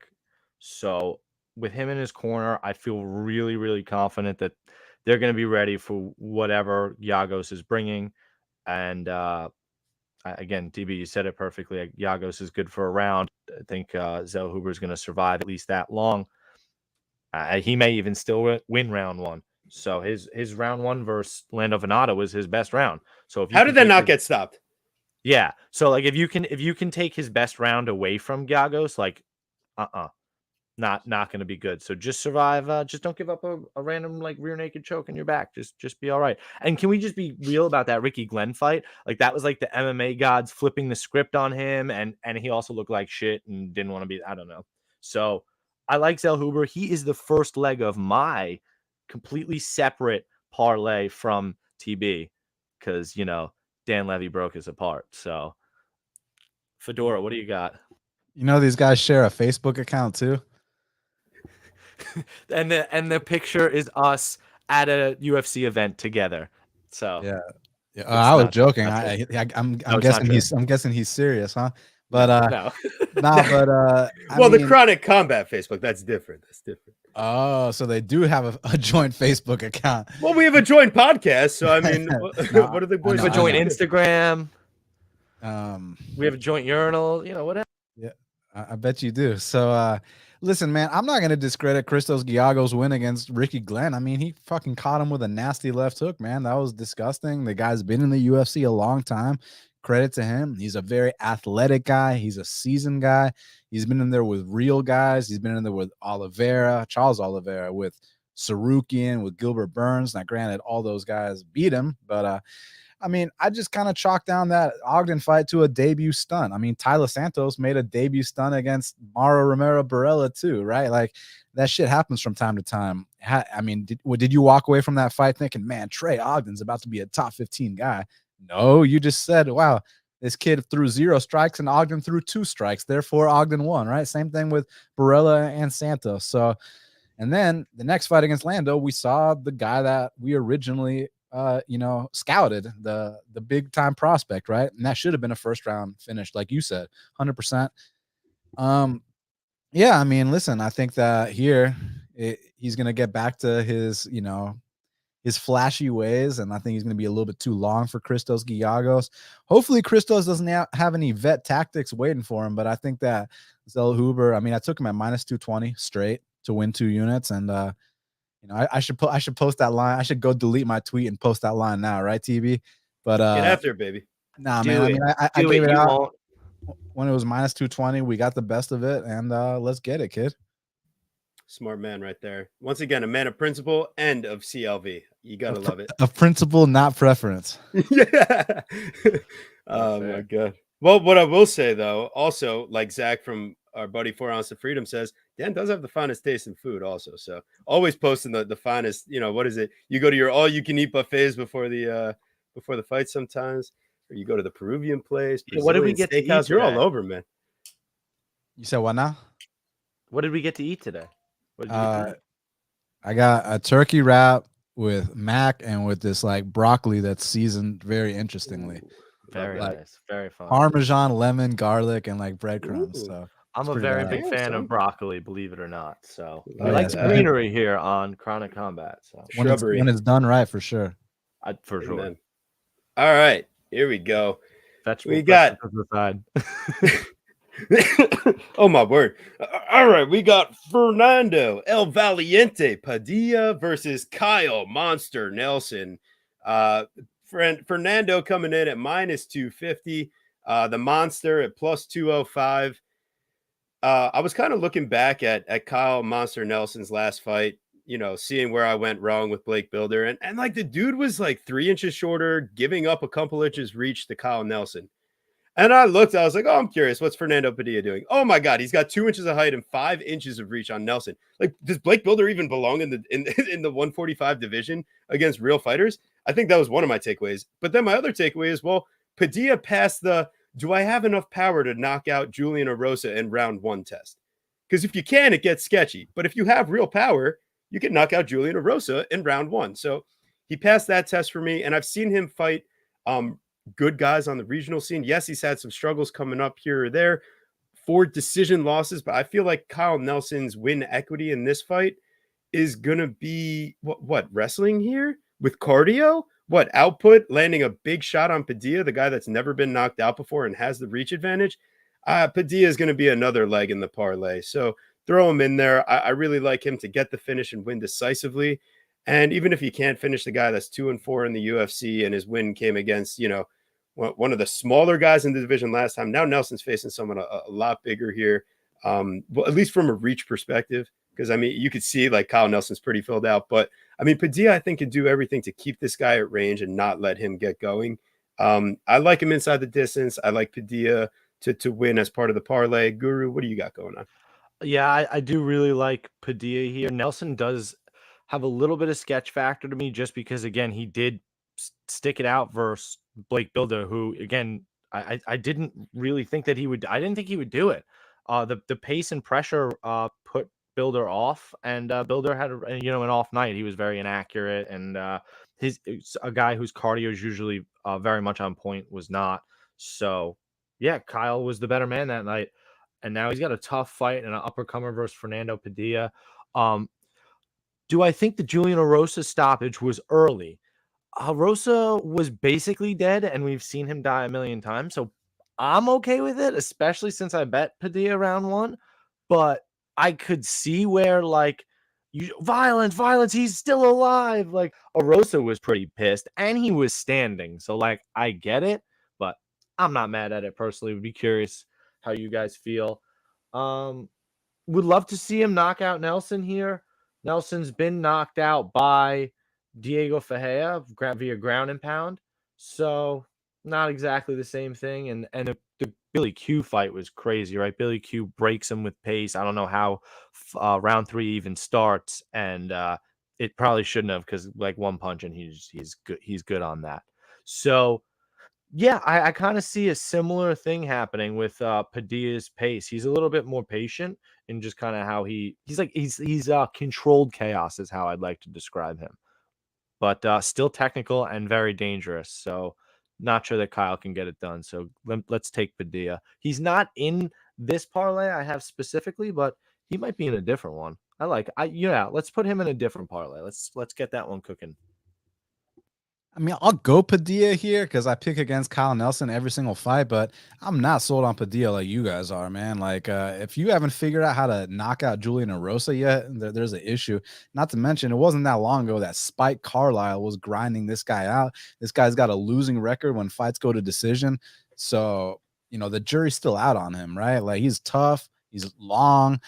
So with him in his corner, I feel really, really confident that they're going to be ready for whatever Giagos is bringing. And again, TB, you said it perfectly. Giagos is good for a round. I think Zellhuber is going to survive at least that long. He may even still win round 1. So his round 1 versus Lando Venata was his best round. So if how did that not get stopped? Yeah. So like if you can take his best round away from Giagos, like not going to be good. So just survive. Just don't give up a random like rear naked choke in your back. Just be all right. And can we just be real about that Ricky Glenn fight? Like that was like the MMA gods flipping the script on him, and he also looked like shit and didn't want to be. I don't know. So I like Zellhuber. He is the first leg of my completely separate parlay from TB because Dan Levy broke us apart. So Fedora, what do you got? These guys share a Facebook account too. and the picture is us at a UFC event together. So yeah. I was joking. I'm guessing he's serious, huh? But no. The Chronic Combat Facebook, that's different. Oh, so they do have a joint Facebook account. Well, we have a joint podcast, so I mean, what are the boys? We have a joint Instagram. We have a joint urinal. Whatever. Yeah, I bet you do. So, listen, man, I'm not gonna discredit Christos Giagos' win against Ricky Glenn. I mean, he fucking caught him with a nasty left hook, man. That was disgusting. The guy's been in the UFC a long time. Credit to him. He's a very athletic guy. He's a seasoned guy. He's been in there with real guys. He's been in there with Charles Oliveira, with Sarukian, with Gilbert Burns. Now, granted, all those guys beat him, but I mean, I just kind of chalked down that Ogden fight to a debut stunt. I mean, Tyler Santos made a debut stunt against Mauro Romero Barella too, right? Like that shit happens from time to time. I mean, did you walk away from that fight thinking, man, Trey Ogden's about to be a top 15 guy? No, you just said, wow, This kid threw 0 strikes and Ogden threw 2 strikes. Therefore, Ogden won, right? Same thing with Barella and Santos. So, and then the next fight against Lando, we saw the guy that we originally, scouted, the big time prospect, right? And that should have been a first round finish, like you said, 100%. Yeah, I mean, listen, I think that here he's going to get back to his, his flashy ways, and I think he's going to be a little bit too long for Christos Giagos. Hopefully, Christos doesn't have any vet tactics waiting for him, but I think that Zellhuber, I mean, I took him at -220 straight to win 2 units, and I should post that line. I should go delete my tweet and post that line now, right, TB? But Get after it, baby. Nah, man. I mean, I gave it out when it was -220. We got the best of it, and let's get it, kid. Smart man right there. Once again, a man of principle and of CLV. You gotta love it. A principle, not preference. Yeah. Oh my god. Well, what I will say though, also like Zach from our buddy 4 Ounce of Freedom says, Dan does have the finest taste in food also. So always posting the finest, what is it? You go to your all-you-can-eat buffets before the fight sometimes, or you go to the Peruvian place. What did we get to eat? You're all over, man. You said what now? What did we get to eat today? What did you eat? I got a turkey wrap with mac and with this like broccoli that's seasoned very interestingly. Ooh, very nice, very fun. Parmesan, lemon, garlic, and like breadcrumbs. So I'm a very big fan of broccoli, believe it or not. So I like the greenery here on Chronic Combat. So when it's done right, for sure. For sure. Amen. All right, here we go. We got oh my word. All right, we got Fernando El Valiente Padilla versus Kyle Monster Nelson. Fernando coming in at -250, the Monster at +205. I was kind of looking back at Kyle Monster Nelson's last fight, seeing where I went wrong with Blake Builder, and like the dude was like 3 inches shorter, giving up a couple inches reach to Kyle Nelson. And I looked, I was like, oh, I'm curious. What's Fernando Padilla doing? Oh my God, he's got 2 inches of height and 5 inches of reach on Nelson. Like, does Blake Builder even belong in the 145 division against real fighters? I think that was one of my takeaways. But then my other takeaway is, well, Padilla passed the, do I have enough power to knock out Julian Erosa in round 1 test? Because if you can, it gets sketchy. But if you have real power, you can knock out Julian Erosa in round 1. So he passed that test for me. And I've seen him fight good guys on the regional scene. Yes, he's had some struggles coming up here or there, 4 decision losses, but I feel like Kyle Nelson's win equity in this fight is gonna be what wrestling here with cardio, what output, landing a big shot on Padilla, the guy that's never been knocked out before and has the reach advantage. Padilla is going to be another leg in the parlay, so throw him in there. I really like him to get the finish and win decisively. And even if he can't finish the guy that's 2-4 in the UFC, and his win came against, one of the smaller guys in the division last time, now Nelson's facing someone a lot bigger here. Well, at least from a reach perspective, because I mean, you could see like Kyle Nelson's pretty filled out, but I mean, Padilla, I think, can do everything to keep this guy at range and not let him get going. I like him inside the distance. I like Padilla to win as part of the parlay. Guru, what do you got going on? Yeah, I do really like Padilla here. Nelson does have a little bit of sketch factor to me, just because, again, he did stick it out versus Blake Builder, who, again, I didn't really think that he would. I didn't think he would do it. The pace and pressure put Builder off, and Builder had an off night. He was very inaccurate, and he's a guy whose cardio is usually very much on point, was not. So yeah, Kyle was the better man that night, and now he's got a tough fight and an uppercomer versus Fernando Padilla. Do I think the Julian Erosa stoppage was early? Erosa was basically dead, and we've seen him die a million times, so I'm okay with it, especially since I bet Padilla round 1. But I could see where, like, violence, he's still alive. Like, Erosa was pretty pissed, and he was standing. So, like, I get it, but I'm not mad at it personally. Would be curious how you guys feel. Would love to see him knock out Nelson here. Nelson's been knocked out by Diego Ferreira via ground and pound. So not exactly the same thing. And the Billy Q fight was crazy, right? Billy Q breaks him with pace. I don't know how round 3 even starts, and it probably shouldn't have, because like one punch and he's good. He's good on that. So Yeah, I kind of see a similar thing happening with Padilla's pace. He's a little bit more patient in just kind of how he's controlled chaos is how I'd like to describe him. But still technical and very dangerous. So not sure that Kyle can get it done. So let's take Padilla. He's not in this parlay I have specifically, but he might be in a different one. Let's put him in a different parlay. Let's get that one cooking. I mean, I'll go Padilla here because I pick against Kyle Nelson every single fight, but I'm not sold on Padilla like you guys are, man. Like, if you haven't figured out how to knock out Julian Erosa yet, there's an issue. Not to mention, it wasn't that long ago that Spike Carlisle was grinding this guy out. This guy's got a losing record when fights go to decision. So, the jury's still out on him, right? Like, he's tough, he's long,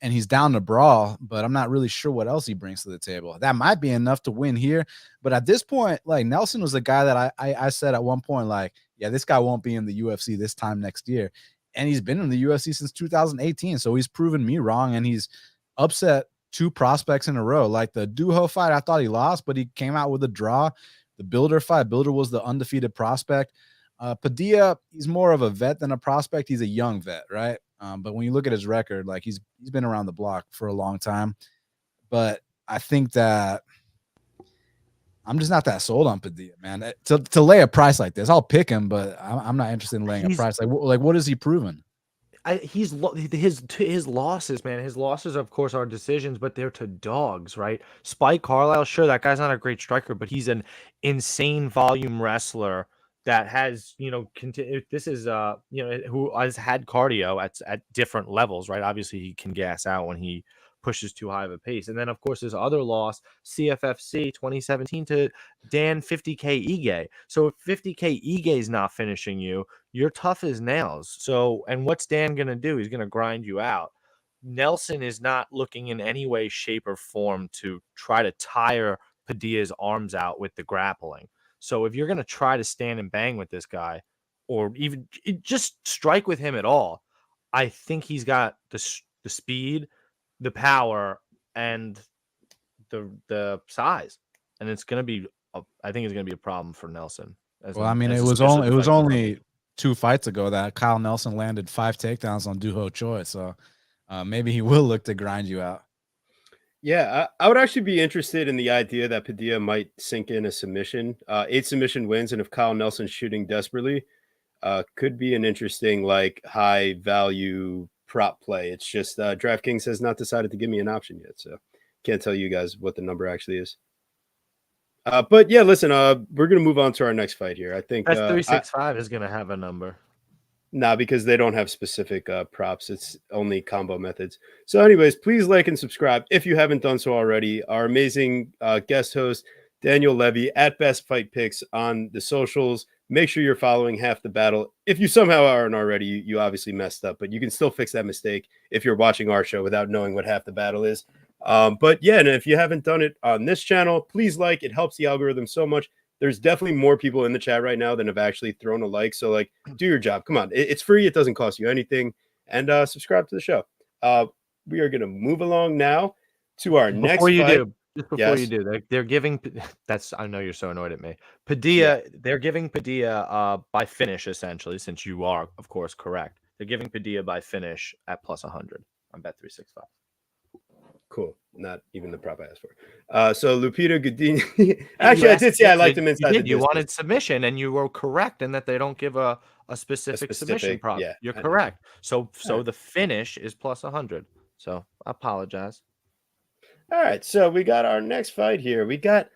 and he's down to brawl, but I'm not really sure what else he brings to the table. That might be enough to win here. But at this point, like, Nelson was the guy that I said at one point, like, yeah, this guy won't be in the UFC this time next year. And he's been in the UFC since 2018. So he's proven me wrong, and he's upset 2 prospects in a row. Like the Duho fight, I thought he lost, but he came out with a draw. The Builder fight, Builder was the undefeated prospect. Padilla, he's more of a vet than a prospect. He's a young vet, right? But when you look at his record, like he's been around the block for a long time. But I think that I'm just not that sold on Padilla, man. To lay a price like this, I'll pick him, but I'm not interested in laying a price. Like what has he proven? His losses, man. His losses, of course, are decisions, but they're to dogs, right? Spike Carlisle, sure, that guy's not a great striker, but he's an insane volume wrestler that has, this is, who has had cardio at different levels, right? Obviously, he can gas out when he pushes too high of a pace. And then, of course, his other loss, CFFC 2017 to Dan 50K Ige. So if 50K Ige is not finishing you, you're tough as nails. So, and what's Dan going to do? He's going to grind you out. Nelson is not looking in any way, shape, or form to try to tire Padilla's arms out with the grappling. So if you're going to try to stand and bang with this guy, or even just strike with him at all, I think he's got the speed, the power, and the size, and it's going to be. I think it's going to be a problem for Nelson. Well, I mean, it was only 2 fights ago that Kyle Nelson landed 5 takedowns on Duho Choi, so maybe he will look to grind you out. Yeah, I would actually be interested in the idea that Padilla might sink in a submission, 8 submission wins, and if Kyle Nelson's shooting desperately, could be an interesting, like, high value prop play. It's just DraftKings has not decided to give me an option yet, so can't tell you guys what the number actually is. But yeah, listen, we're gonna move on to our next fight here. I think that's 365 is gonna have a number. Nah, because they don't have specific props. It's only combo methods. So anyways, please like and subscribe if you haven't done so already. Our amazing guest host, Daniel Levy, at Best Fight Picks on the socials. Make sure you're following Half the Battle. If you somehow aren't already, you obviously messed up, but you can still fix that mistake if you're watching our show without knowing what Half the Battle is. But yeah, and if you haven't done it on this channel, please like. It helps the algorithm so much. There's definitely more people in the chat right now than have actually thrown a like. So, like, do your job. Come on. It's free. It doesn't cost you anything. And subscribe to the show. We are going to move along now to our next fight. Just before you do, they're giving I know you're so annoyed at me. Padilla, they're giving Padilla by finish, essentially, since you are, of course, correct. They're giving Padilla by finish at plus 100 on Bet365. Cool. Not even the prop I asked for. So Lupita Godinez. Actually, I did say I liked him inside the distance. You wanted submission, and you were correct in that they don't give a specific submission prop. Yeah, you're correct. So the finish is plus 100. So I apologize. All right. So we got our next fight here. We got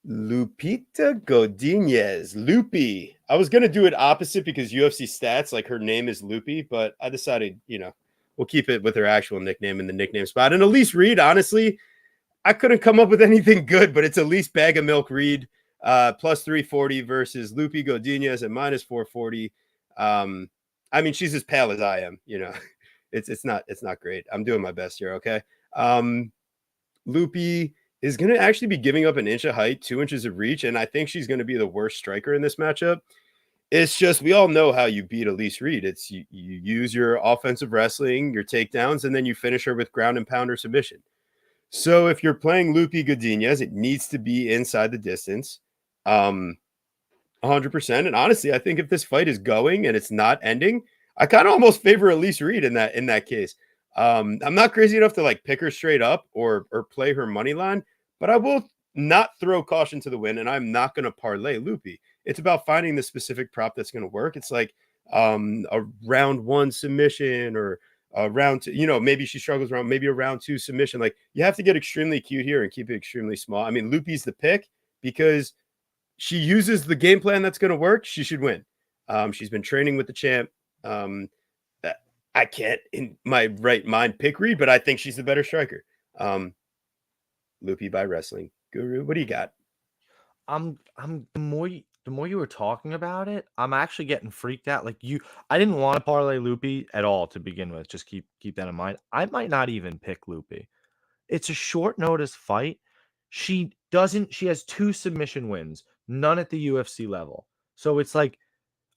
Lupita Godinez. Loopy. I was going to do it opposite because UFC stats, like her name is Loopy, but I decided, we'll keep it with her actual nickname in the nickname spot. And Elise Reed, honestly, I couldn't come up with anything good, but it's Elise Bag of Milk Reed, plus 340 versus Loopy Godinez at minus 440. I mean, she's as pale as I am, It's not great. I'm doing my best here, okay? Loopy is going to actually be giving up an inch of height, 2 inches of reach, and I think she's going to be the worst striker in this matchup. It's just, we all know how you beat Elise Reed. It's you use your offensive wrestling, your takedowns, and then you finish her with ground and pounder submission. So if you're playing Loopy Godinez, it needs to be inside the distance. 100%. And honestly, I think if this fight is going and it's not ending, I kind of almost favor Elise Reed in that case. I'm not crazy enough to like pick her straight up or play her money line, but I will not throw caution to the wind, and I'm not going to parlay Loopy. It's about finding the specific prop that's going to work. It's like a round 1 submission or a round 2, maybe she struggles around, maybe a round 2 submission. Like, you have to get extremely cute here and keep it extremely small. I mean, Loopy's the pick because she uses the game plan that's going to work. She should win. She's been training with the champ. I can't in my right mind pick Reed, but I think she's the better striker. Loopy by Wrestling Guru. What do you got? The more you were talking about it, I'm actually getting freaked out. Like, I didn't want to parlay Loopy at all to begin with. Just keep that in mind. I might not even pick Loopy. It's a short notice fight. She has 2 submission wins, none at the UFC level. So it's like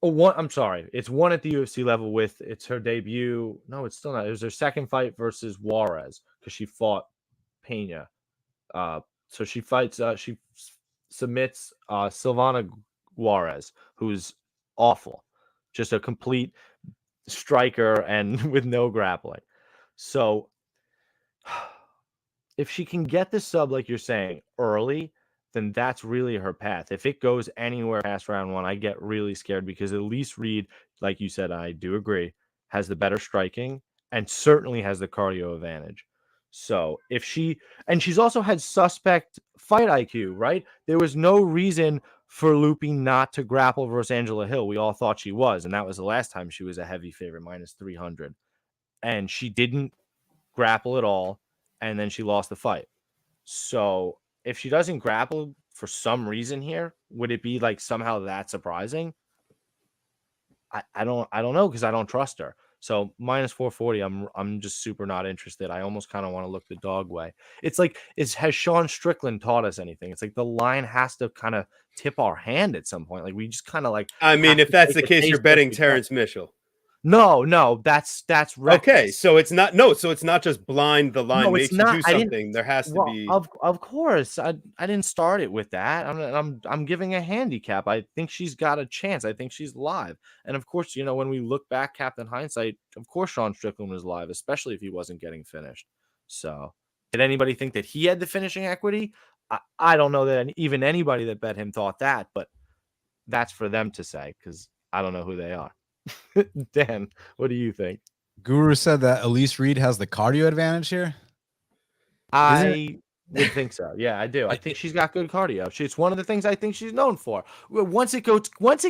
it's one at the UFC level it's her debut. No, it's still not. It was her second fight versus Juarez because she fought Pena. So she submits Silvana Juarez, who's awful, just a complete striker and with no grappling. So if she can get the sub, like you're saying, early, then that's really her path. If it goes anywhere past round 1, I get really scared because Elise Reed, like you said, I do agree, has the better striking and certainly has the cardio advantage. So she's also had suspect fight IQ, right? There was no reason for Loopy not to grapple versus Angela Hill. We all thought she was, and that was the last time she was a heavy favorite, minus 300. And she didn't grapple at all, and then she lost the fight. So if she doesn't grapple for some reason here, would it be like somehow that surprising? I don't know because I don't trust her. So minus 440, I'm just super not interested. I almost kind of want to look the dog way. It's like, has Sean Strickland taught us anything? It's like the line has to kind of tip our hand at some point. Like, we just kind of like. I mean, if that's the case, you're betting Terrence Mitchell. No, that's reckless. Okay. So it's not just blind. The line makes you do something. There has to be. Of course, I didn't start it with that. I'm giving a handicap. I think she's got a chance. I think she's live. And of course, when we look back, Captain Hindsight, of course, Sean Strickland was live, especially if he wasn't getting finished. So, did anybody think that he had the finishing equity? I don't know that even anybody that bet him thought that, but that's for them to say because I don't know who they are. Dan, what do you think? Guru said that Elise Reed has the cardio advantage here. I would think so. Yeah, I do. I think she's got good cardio. It's one of the things I think she's known for. Once it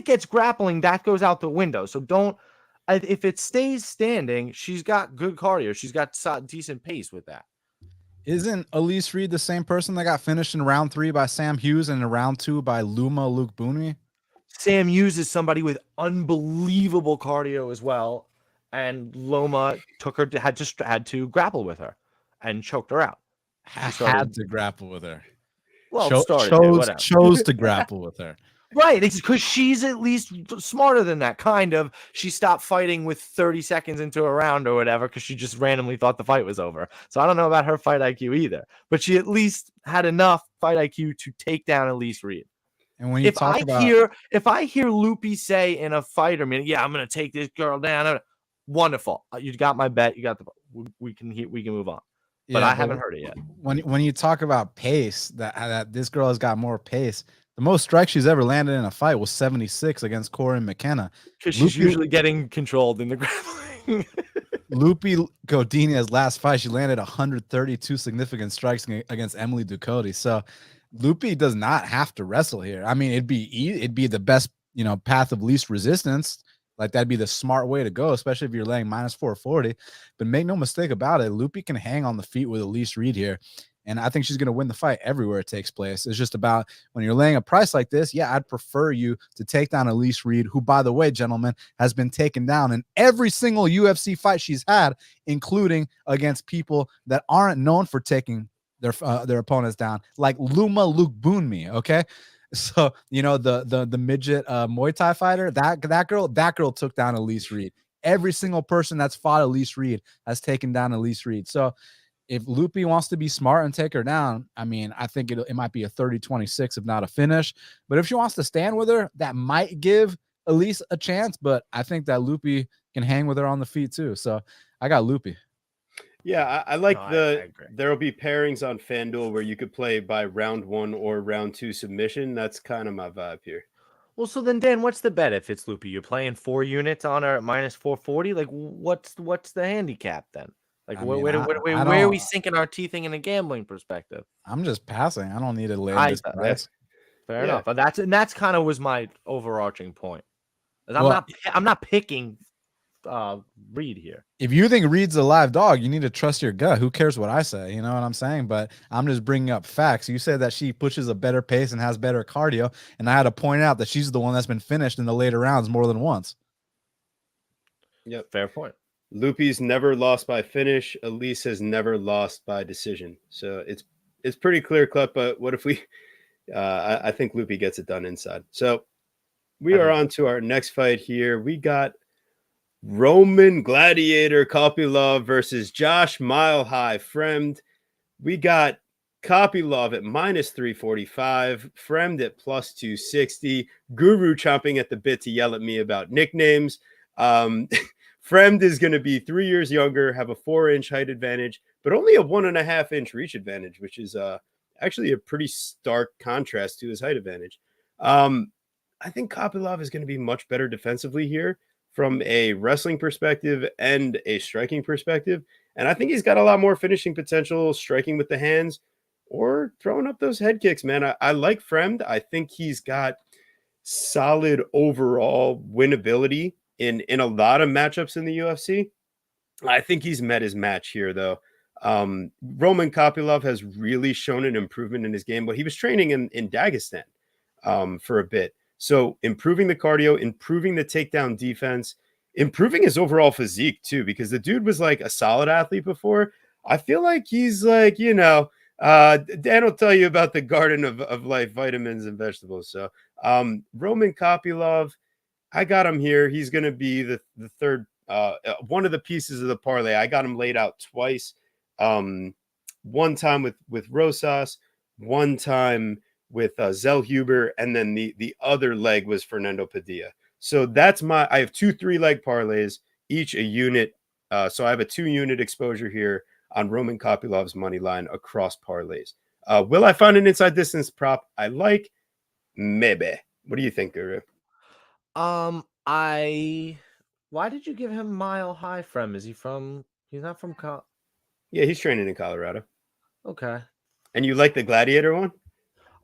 gets grappling, that goes out the window. So if it stays standing, she's got good cardio. She's got decent pace with that. Isn't Elise Reed the same person that got finished in round 3 by Sam Hughes and in round 2 by Luma Lukbuni? Sam Hughes is somebody with unbelievable cardio as well, and Loma had to grapple with her and choked her out. Had to grapple with her. Well, chose to grapple with her. Right, it's because she's at least smarter than that. Kind of. She stopped fighting with 30 seconds into a round or whatever because she just randomly thought the fight was over. So I don't know about her fight IQ either, but she at least had enough fight IQ to take down Elise Reed. And when you if I hear Loopy say in a fight or minute, yeah, I'm gonna take this girl down. Wonderful, you got my bet. You got we can move on. But I haven't heard it yet. When you talk about pace, that this girl has got more pace. The most strikes she's ever landed in a fight was 76 against Corin McKenna. Because she's usually getting controlled in the grappling. Loopy Godinez last fight, she landed 132 significant strikes against Emily Ducote. So Loopy does not have to wrestle here. I mean, it'd be the best, path of least resistance. Like, that'd be the smart way to go, especially if you're laying minus 440. But make no mistake about it, Loopy can hang on the feet with Elise Reed here. And I think she's going to win the fight everywhere it takes place. It's just about when you're laying a price like this, yeah, I'd prefer you to take down Elise Reed, who, by the way, gentlemen, has been taken down in every single UFC fight she's had, including against people that aren't known for taking their opponents down, like Luma Lukbunmi, okay? So, the midget Muay Thai fighter, that girl took down Elise Reed. Every single person that's fought Elise Reed has taken down Elise Reed. So, if Lupi wants to be smart and take her down, I mean, I think it might be a 30-26, if not a finish. But if she wants to stand with her, that might give Elise a chance. But I think that Lupi can hang with her on the feet too. So I got Lupi. Yeah, I like I agree. there'll be pairings on FanDuel where you could play by round 1 or round 2 submission. That's kind of my vibe here. Well, so then, Dan, what's the bet if it's Lupi? You're playing 4 units on her at minus 440. Like, what's the handicap then? Like, I where mean, are we sinking our teeth in a gambling perspective? I'm just passing. I don't need to lay this Fair price. enough. But that's kind of was my overarching point. I'm not picking Reed here. If you think Reed's a live dog, you need to trust your gut. Who cares what I say? You know what I'm saying? But I'm just bringing up facts. You said that she pushes a better pace and has better cardio, and I had to point out that she's the one that's been finished in the later rounds more than once. Yep, fair point. Lupi's never lost by finish. Elise has never lost by decision. So it's pretty clear cut. But what if we? I think Lupi gets it done inside. So we are on to our next fight here. We got Roman Gladiator Kopylov versus Josh Mile High Frem. We got Kopylov at minus 345, Frem at plus 260. Guru chomping at the bit to yell at me about nicknames. Frem is going to be 3 years younger, have a 4-inch height advantage, but only a 1.5-inch reach advantage, which is actually a pretty stark contrast to his height advantage. I think Kopylov is going to be much better defensively here from a wrestling perspective and a striking perspective. And I think he's got a lot more finishing potential, striking with the hands or throwing up those head kicks, man. I like Frem. I think he's got solid overall winnability in a lot of matchups in the UFC. I think he's met his match here, though. Roman Kopylov has really shown an improvement in his game, but he was training in Dagestan for a bit. So improving the cardio, improving the takedown defense, improving his overall physique too, because the dude was like a solid athlete before. I feel like he's like, Dan will tell you about the garden of life, vitamins and vegetables. So Roman Kopylov, I got him here. He's going to be the third, one of the pieces of the parlay. I got him laid out twice. One time with Rosas, one time with Zellhuber, and then the other leg was Fernando Padilla. So that's I have 2 3-leg parlays, each a unit. So I have a 2-unit exposure here on Roman Kopylov's money line across parlays. Will I find an inside distance prop I like? Maybe. What do you think, Guru? Why did you give him Mile High Frem? He's not from Yeah, he's training in Colorado. Okay. And you like the Gladiator one?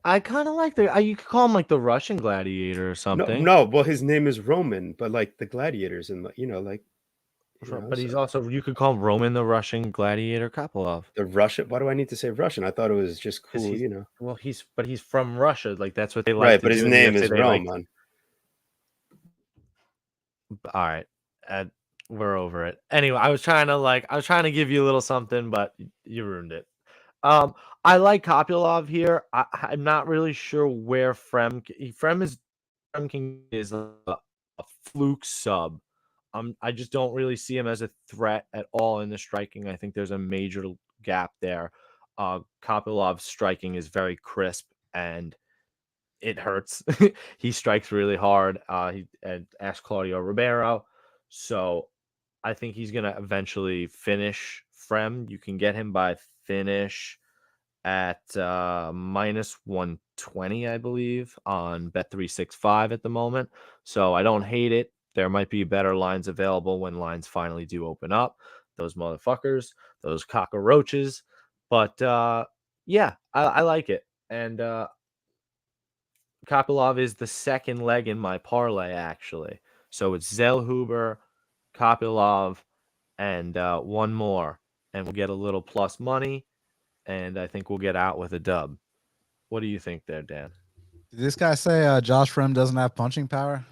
I kind of like you could call him like the Russian Gladiator or something. No, well, his name is Roman, but like the Gladiators and but he's also, you could call him Roman the Russian Gladiator Kopylov. The Russian. Why do I need to say Russian? I thought it was just cool, Well, he's from Russia, like that's what they like. Right, but his name is Roman. All right, we're over it. Anyway, I was trying to give you a little something, but you ruined it. I like Kopylov here. I'm not really sure where Frem is a fluke sub. I just don't really see him as a threat at all in the striking. I think there's a major gap there. Kopylov's striking is very crisp and it hurts. He strikes really hard. He asked Claudio Ribeiro. So I think he's going to eventually finish Frem. You can get him by finish at minus 120, I believe, on Bet365 at the moment. So I don't hate it. There might be better lines available when lines finally do open up. Those motherfuckers, those cockroaches. But yeah, I like it. And Kopylov is the second leg in my parlay, actually. So it's Zellhuber, Kopylov, and one more. And we'll get a little plus money. And I think we'll get out with a dub. What do you think there, Dan? Did this guy say Josh Frem doesn't have punching power?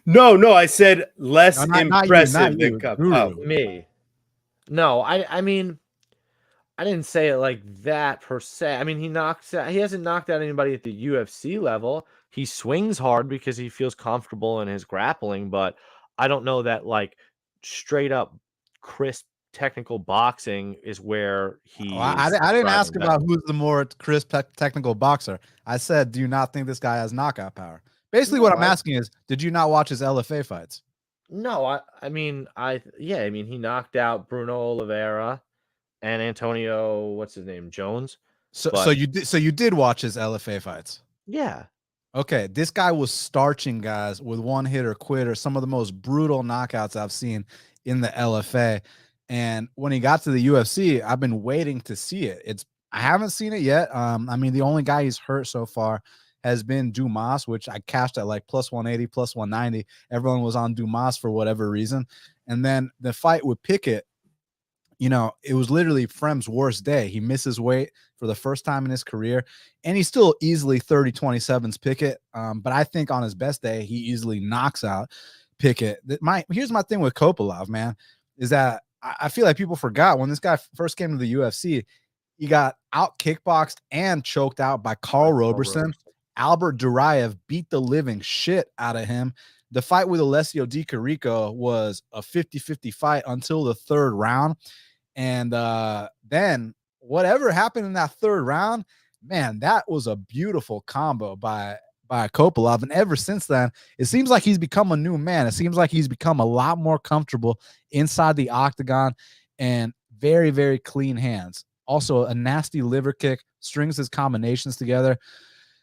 No, I said less impressive than Kopylov. Me. No, I mean, I didn't say it like that per se. I mean, he hasn't knocked out anybody at the UFC level. He swings hard because he feels comfortable in his grappling, but I don't know that like straight up crisp technical boxing is where he Well, is. I didn't ask thriving about best. who's the more crisp technical boxer. I said, do you not think this guy has knockout power? Basically, what No, I'm asking is, did you not watch his LFA fights? No, I mean, I mean, he knocked out Bruno Oliveira and Antonio, what's his name, Jones. So But you did watch his LFA fights. yeah, Okay, this guy was starching guys with one hit or quit, or some of the most brutal knockouts I've seen in the LFA. And when he got to the UFC, I've been waiting to see it. I haven't seen it yet. I mean, the only guy he's hurt so far has been Dumas, which I cashed at like plus 180, plus 190. Everyone was on Dumas for whatever reason. And then the fight with Pickett, it was literally Frem's worst day. He misses weight for the first time in his career, and he still easily 30-27s Pickett. But I think on his best day, he easily knocks out Pickett. Here's my thing with Kopylov, man, is that I feel like people forgot when this guy first came to the UFC, he got out kickboxed and choked out by Carl Roberson. Albert Duraev beat the living shit out of him. The fight with Alessio Di Chirico was a 50-50 fight until the third round. And then whatever happened in that third round, man, that was a beautiful combo by Kopylov. And ever since then, it seems like he's become a new man. It seems like he's become a lot more comfortable inside the octagon and very, very clean hands. Also, a nasty liver kick, strings his combinations together.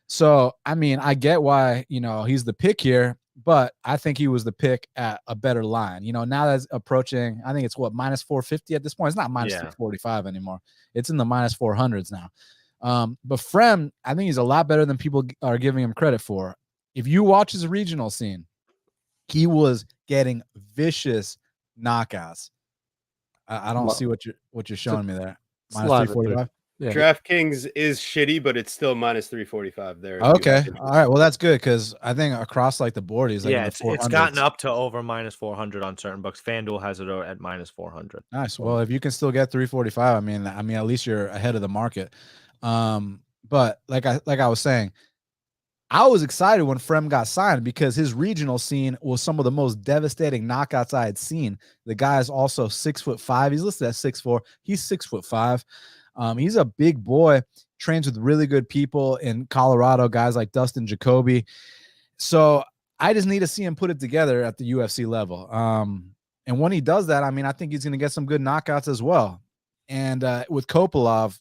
So, I mean, I get why, he's the pick here, but I think he was the pick at a better line. Now that's approaching, I think it's minus 450 at this point. It's not minus 345 anymore. It's in the minus 400s now. But Frem, I think he's a lot better than people are giving him credit for. If you watch his regional scene, he was getting vicious knockouts. I don't see what you're showing me there. Minus 345. Yeah. DraftKings is shitty, but it's still minus 345 there. Okay. All right. Well, that's good because I think across like the board, he's like it's gotten up to over minus 400 on certain books. FanDuel has it at minus 400. Nice. Well, if you can still get 345, I mean, at least you're ahead of the market. But like I was saying, I was excited when Frem got signed because his regional scene was some of the most devastating knockouts I had seen. The guy is also 6'5". He's listed at 6'4". He's 6'5". He's a big boy, trains with really good people in Colorado, guys like Dustin Jacoby. So I just need to see him put it together at the UFC level. And when he does that, I mean, I think he's going to get some good knockouts as well. And with Kopylov,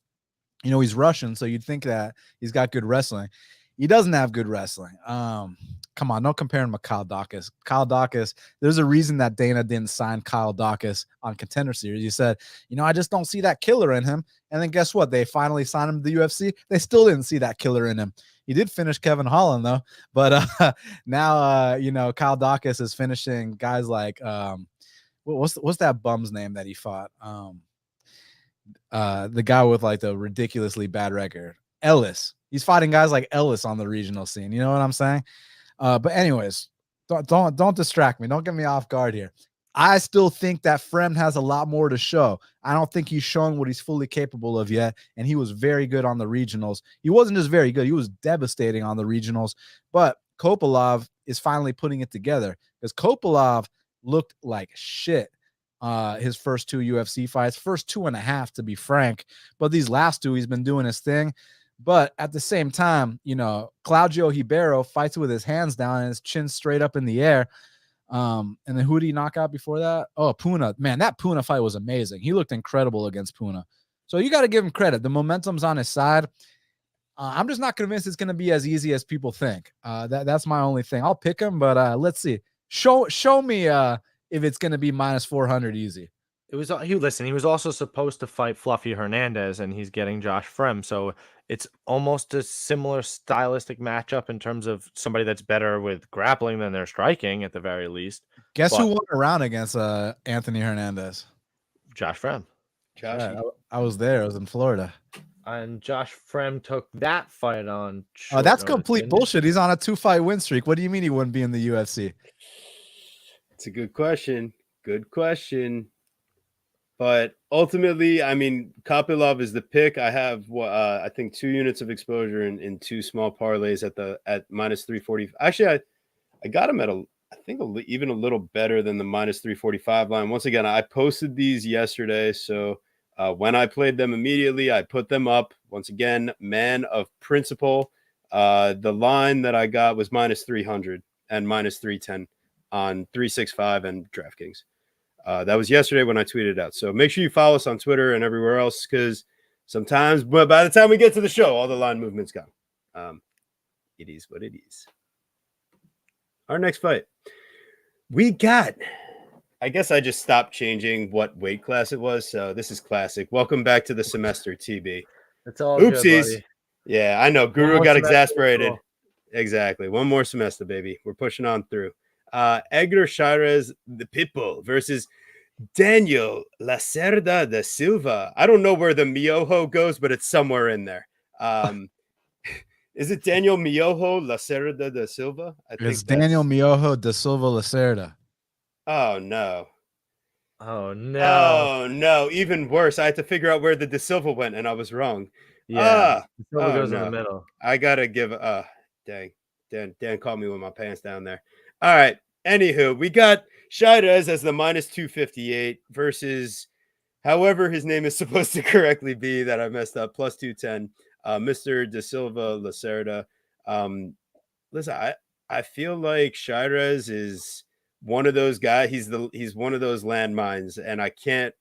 he's Russian, so you'd think that he's got good wrestling. He doesn't have good wrestling. Come on, don't compare him to Kyle Dawkins. Kyle Dawkins, there's a reason that Dana didn't sign Kyle Dawkins on Contender Series. He said, I just don't see that killer in him. And then guess what? They finally signed him to the UFC. They still didn't see that killer in him. He did finish Kevin Holland, though. But now, Kyle Dawkins is finishing guys like what's that bum's name that he fought? The guy with like the ridiculously bad record. Ellis. He's fighting guys like Ellis on the regional scene. You know what I'm saying? But anyways, don't distract me. Don't get me off guard here. I still think that Frem has a lot more to show. I don't think he's shown what he's fully capable of yet, and he was very good on the regionals. He wasn't just very good. He was devastating on the regionals, but Kopylov is finally putting it together because Kopylov looked like shit his first two UFC fights, first 2.5 to be frank, but these last two, he's been doing his thing. But at the same time, Claudio Ribeiro fights with his hands down and his chin straight up in the air. And then who did he knock out before that? Oh, Puna. Man, that Puna fight was amazing. He looked incredible against Puna. So you got to give him credit. The momentum's on his side. I'm just not convinced it's going to be as easy as people think. That's my only thing. I'll pick him, but let's see. Show me if it's going to be minus 400 easy. He was also supposed to fight Fluffy Hernandez, and he's getting Josh Frem. So it's almost a similar stylistic matchup in terms of somebody that's better with grappling than they're striking at the very least. Guess who won a round against Anthony Hernandez? Josh Frem. Yeah, I was there. I was in Florida. And Josh Frem took that fight on. Oh, that's complete bullshit. He's on a 2-fight win streak. What do you mean he wouldn't be in the UFC? It's a good question. Good question. But ultimately, I mean, Kopylov is the pick. I have I think 2 units of exposure in 2 small parlays at minus 340. Actually, I got him at I think even a little better than the minus 345 line. Once again, I posted these yesterday. So when I played them immediately, I put them up. Once again, man of principle. The line that I got was minus 300 and minus 310 on 365 and DraftKings. That was yesterday when I tweeted it out. So make sure you follow us on Twitter and everywhere else, because sometimes, but by the time we get to the show, all the line movement's gone. It is what it is. Our next fight, we got, I guess I just stopped changing what weight class it was. So this is classic. Welcome back to the semester, TB. It's all Oopsies. good, buddy. Yeah, I know. Guru more got semester, exasperated. cool. Exactly. One more semester, baby. We're pushing on through. Edgar Chairez, the Pitbull, versus Daniel Lacerda da Silva. I don't know where the Miojo goes, but it's somewhere in there. Is it Daniel Miojo Lacerda da Silva? It's Daniel Miojo da Silva Lacerda. Oh, no. Oh, no. Oh, no. Even worse. I had to figure out where the da Silva went, and I was wrong. Yeah. Oh, goes no. in the middle. I got to give dang. Dan caught me with my pants down there. All right. Anywho, we got Chairez as the minus 258 versus however his name is supposed to correctly be that I messed up, plus 210. Mr. Da Silva Lacerda. Listen, I feel like Chairez is one of those guys. He's one of those landmines, and I can't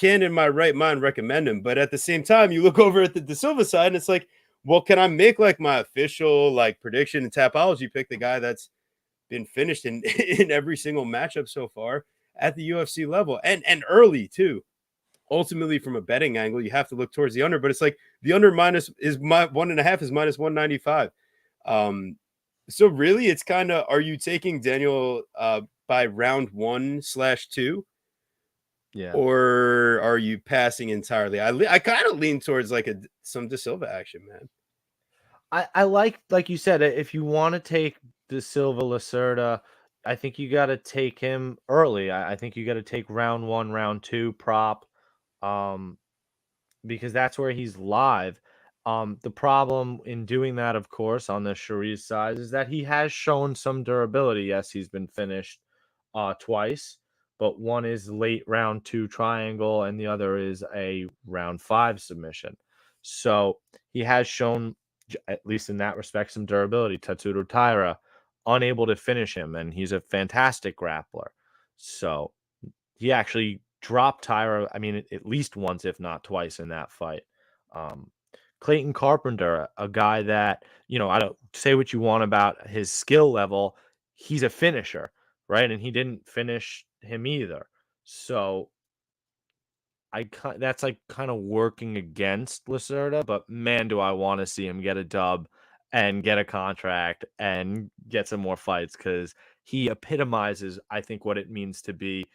in my right mind recommend him. But at the same time, you look over at the Da Silva side, and it's like, well, can I make like my official like prediction and Tapology pick the guy that's been finished in every single matchup so far at the UFC level and early too? Ultimately, from a betting angle, you have to look towards the under, but it's like the under minus is my 1.5 is minus 195. So really, it's kind of, are you taking Daniel by round 1/2? Yeah. Or are you passing entirely? I kind of lean towards like some Da Silva action, man. I like you said, if you want to take Da Silva Lacerda, I think you got to take him early. I think you got to take round 1, round 2 prop, because that's where he's live. The problem in doing that, of course, on the Chairez side is that he has shown some durability. Yes, he's been finished twice, but one is late round 2 triangle and the other is a round 5 submission. So he has shown, at least in that respect, some durability. Tatsuro Taira, unable to finish him, and he's a fantastic grappler. So he actually dropped Taira, I mean, at least once, if not twice, in that fight. Clayton Carpenter, a guy that, I don't say what you want about his skill level. He's a finisher, right? And he didn't finish him either. So that's like kind of working against Lacerda, but man, do I want to see him get a dub and get a contract and get some more fights, because he epitomizes, I think, what it means to be.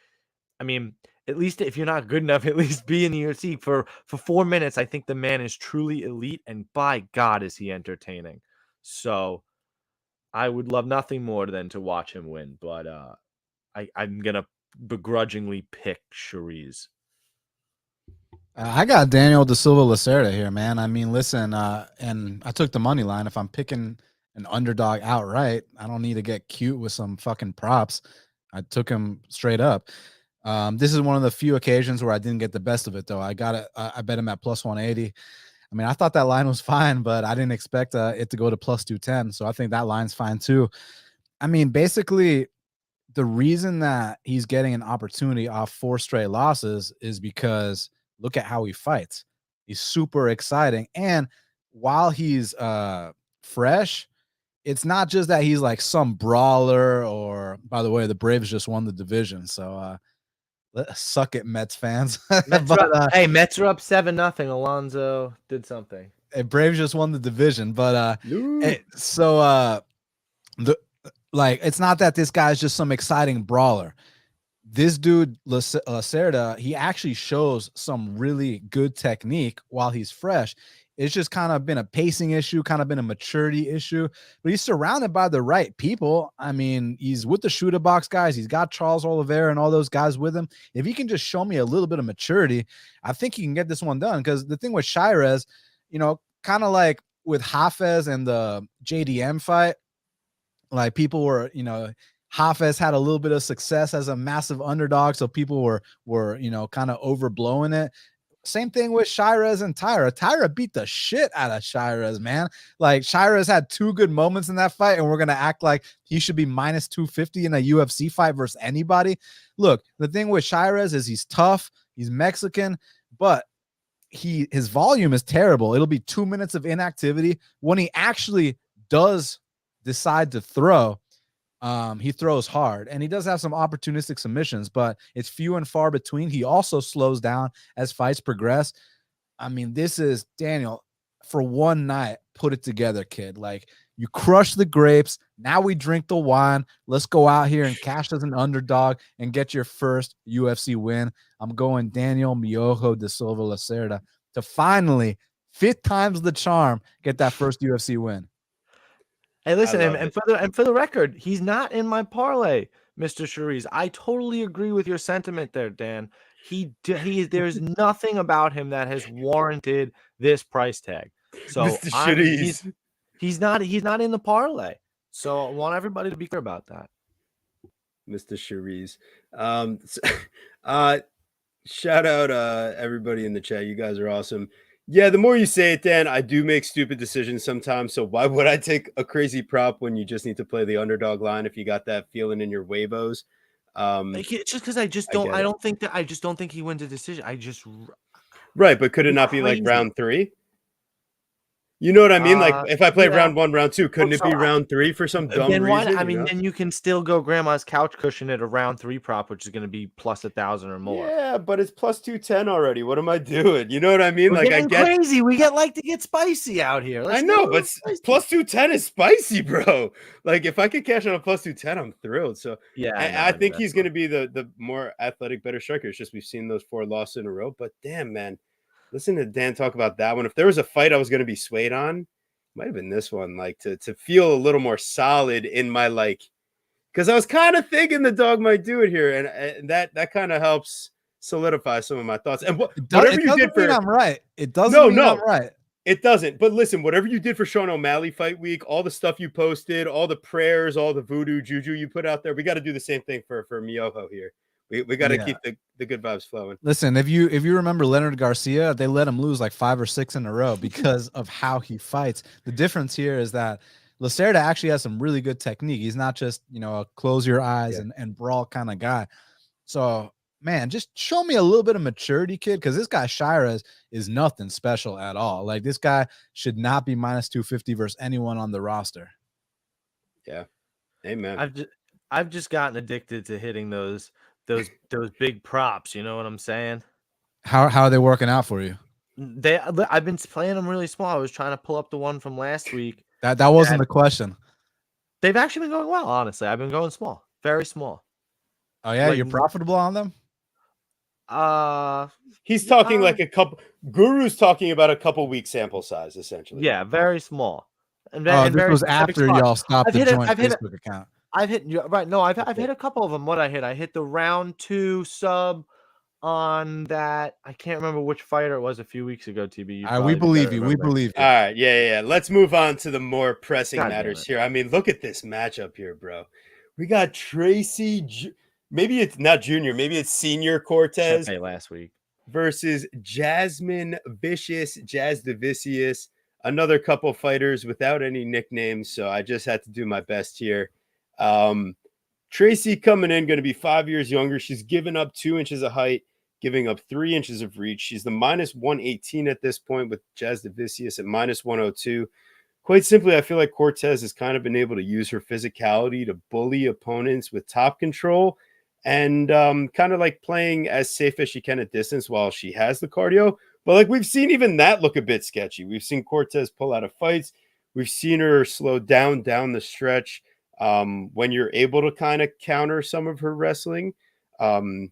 I mean, at least if you're not good enough, at least be in the UFC for 4 minutes. I think the man is truly elite, and by God, is he entertaining. So I would love nothing more than to watch him win, but I'm going to begrudgingly pick Chairez. I got Daniel Da Silva Lacerda here, man. I mean, listen, and I took the money line. If I'm picking an underdog outright, I don't need to get cute with some fucking props. I took him straight up. This is one of the few occasions where I didn't get the best of it, though. I bet him at plus 180. I mean, I thought that line was fine, but I didn't expect it to go to plus 210. So I think that line's fine too. I mean, basically, the reason that he's getting an opportunity off 4 straight losses is because look at how he fights. He's super exciting. And while he's fresh, it's not just that he's like some brawler, or, by the way, the Braves just won the division. So suck it, Mets fans. Hey, Mets are up 7-0. Alonso did something. Braves just won the division. But it's not that this guy's just some exciting brawler. This dude, Lacerda, he actually shows some really good technique while he's fresh. It's just kind of been a pacing issue, kind of been a maturity issue, but he's surrounded by the right people. I mean, he's with the shooter box guys. He's got Charles Oliveira and all those guys with him. If he can just show me a little bit of maturity, I think he can get this one done. Because the thing with Chairez, kind of like with Hafez and the JDM fight, like people were, Hafez had a little bit of success as a massive underdog, so people were kind of overblowing it. Same thing with Shirez and Tyra. Tyra beat the shit out of Shirez, man. Like, Shirez had 2 good moments in that fight, and we're gonna act like he should be minus 250 in a UFC fight versus anybody. Look, the thing with Shirez is he's tough, he's Mexican, but his volume is terrible. It'll be 2 minutes of inactivity. When he actually does decide to throw, he throws hard, and he does have some opportunistic submissions, but it's few and far between. He also slows down as fights progress. I mean, this is Daniel for one night. Put it together, kid. Like, you crush the grapes. Now we drink the wine. Let's go out here and cash as an underdog and get your first UFC win. I'm going Daniel Miojo de Silva Lacerda to finally, 5th time's the charm, get that first UFC win. Hey, listen, and for the record, he's not in my parlay, Mr. Cherise. I totally agree with your sentiment there, Dan. There's nothing about him that has warranted this price tag. So Mr. he's not in the parlay. So I want everybody to be clear about that. Mr. Cherise. Shout out everybody in the chat. You guys are awesome. Yeah, the more you say it, Dan, I do make stupid decisions sometimes. So why would I take a crazy prop when you just need to play the underdog line if you got that feeling in your waivos? It's just because I don't think he wins a decision. Right, but could it not be like round 3? You know what I mean? Like, if I play round 1, round 2, couldn't it be round 3 for some dumb reason? Then you can still go grandma's couch cushion at a round 3 prop, which is going to be plus 1,000 or more. Yeah, but it's plus 210 already. What am I doing? You know what I mean? We're getting crazy. We like to get spicy out here. I know, but plus 210 is spicy, bro. Like, if I could cash on a plus 210, I'm thrilled. So yeah, I think he's going to be the more athletic, better striker. It's just we've seen those 4 losses in a row. But damn, man. Listen to Dan talk about that one. If there was a fight I was going to be swayed on, might have been this one. Like, to feel a little more solid in my, like, because I was kind of thinking the dog might do it here, and that kind of helps solidify some of my thoughts. And whatever you did for, I'm right. It doesn't mean I'm right. It doesn't. But listen, whatever you did for Sean O'Malley fight week, all the stuff you posted, all the prayers, all the voodoo juju you put out there, we got to do the same thing for Miojo here. We got to keep the good vibes flowing. Listen, if you remember Leonard Garcia, they let him lose like 5 or 6 in a row because of how he fights. The difference here is that Lacerda actually has some really good technique. He's not just, a close your eyes and brawl kind of guy. So, man, just show me a little bit of maturity, kid, because this guy Shirez is nothing special at all. Like, this guy should not be minus 250 versus anyone on the roster. Yeah. Amen. I've just gotten addicted to hitting those big props, you know what I'm saying? How are they working out for you? I've been playing them really small. I was trying to pull up the one from last week. That wasn't the question. They've actually been going well, honestly. I've been going small, very small. Oh yeah, you're profitable on them? He's talking like a couple. Guru's talking about a couple week sample size, essentially. Yeah, very small. This was after y'all stopped the joint Facebook account. I've hit I've hit a couple of them. I hit the round 2 sub on that. I can't remember which fighter it was a few weeks ago. TB, we believe you. We believe you. All right, yeah. Let's move on to the more pressing matters here. I mean, look at this matchup here, bro. We got Tracy. Maybe it's not junior. Maybe it's senior Cortez last week versus Jasmine Vicious Jasudavicius. Another couple fighters without any nicknames, so I just had to do my best here. Tracy coming in, going to be 5 years younger. She's given up 2 inches of height, giving up 3 inches of reach. She's the minus 118 at this point, with Jasudavicius at minus 102. Quite simply, I feel like Cortez has kind of been able to use her physicality to bully opponents with top control and kind of like playing as safe as she can at distance while she has the cardio. But like, we've seen even that look a bit sketchy. We've seen Cortez pull out of fights. We've seen her slow down the stretch. When you're able to kind of counter some of her wrestling. And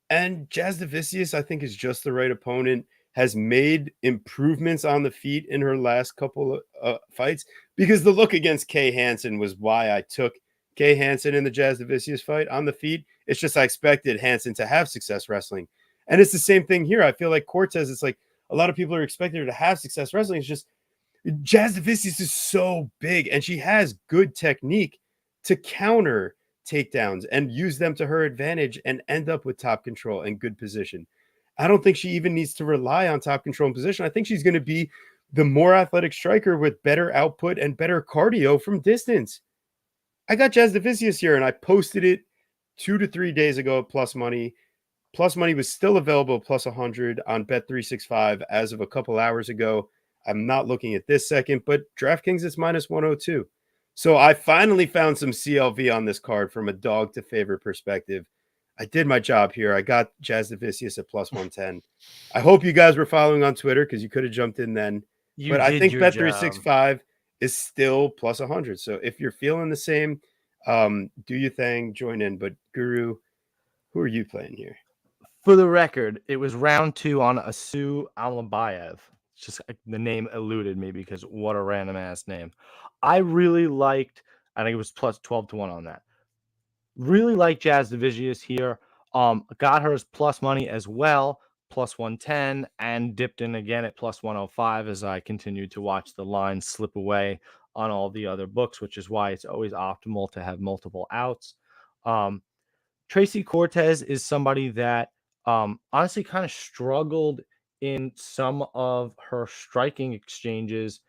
Jasudavicius, I think, is just the right opponent, has made improvements on the feet in her last couple of fights, because the look against Kay Hansen was why I took Kay Hansen in the Jasudavicius fight on the feet. It's just I expected Hansen to have success wrestling. And it's the same thing here. I feel like Cortez, it's like a lot of people are expecting her to have success wrestling. It's just Jasudavicius is so big, and she has good technique to counter takedowns and use them to her advantage and end up with top control and good position. I don't think she even needs to rely on top control and position. I think she's going to be the more athletic striker with better output and better cardio from distance. I got Jasudavicius here, and I posted it 2 to 3 days ago at Plus Money. Plus Money was still available plus 100 on Bet365 as of a couple hours ago. I'm not looking at this second, but DraftKings is minus 102. So I finally found some CLV on this card from a dog to favorite perspective. I did my job here. I got Jasudavicius at plus 110. I hope you guys were following on Twitter because you could have jumped in then. But I think Bet365 is still plus 100. So if you're feeling the same, do your thing, join in. But Guru, who are you playing here? For the record, it was round 2 on Asu Alambayev. It's just the name eluded me because what a random ass name. I really liked, I think it was plus 12 to 1 on that. Really like Jasudavicius here. Got her as plus money as well, plus 110, and dipped in again at plus 105 as I continued to watch the line slip away on all the other books, which is why it's always optimal to have multiple outs. Tracy Cortez is somebody that honestly kind of struggled in some of her striking exchanges,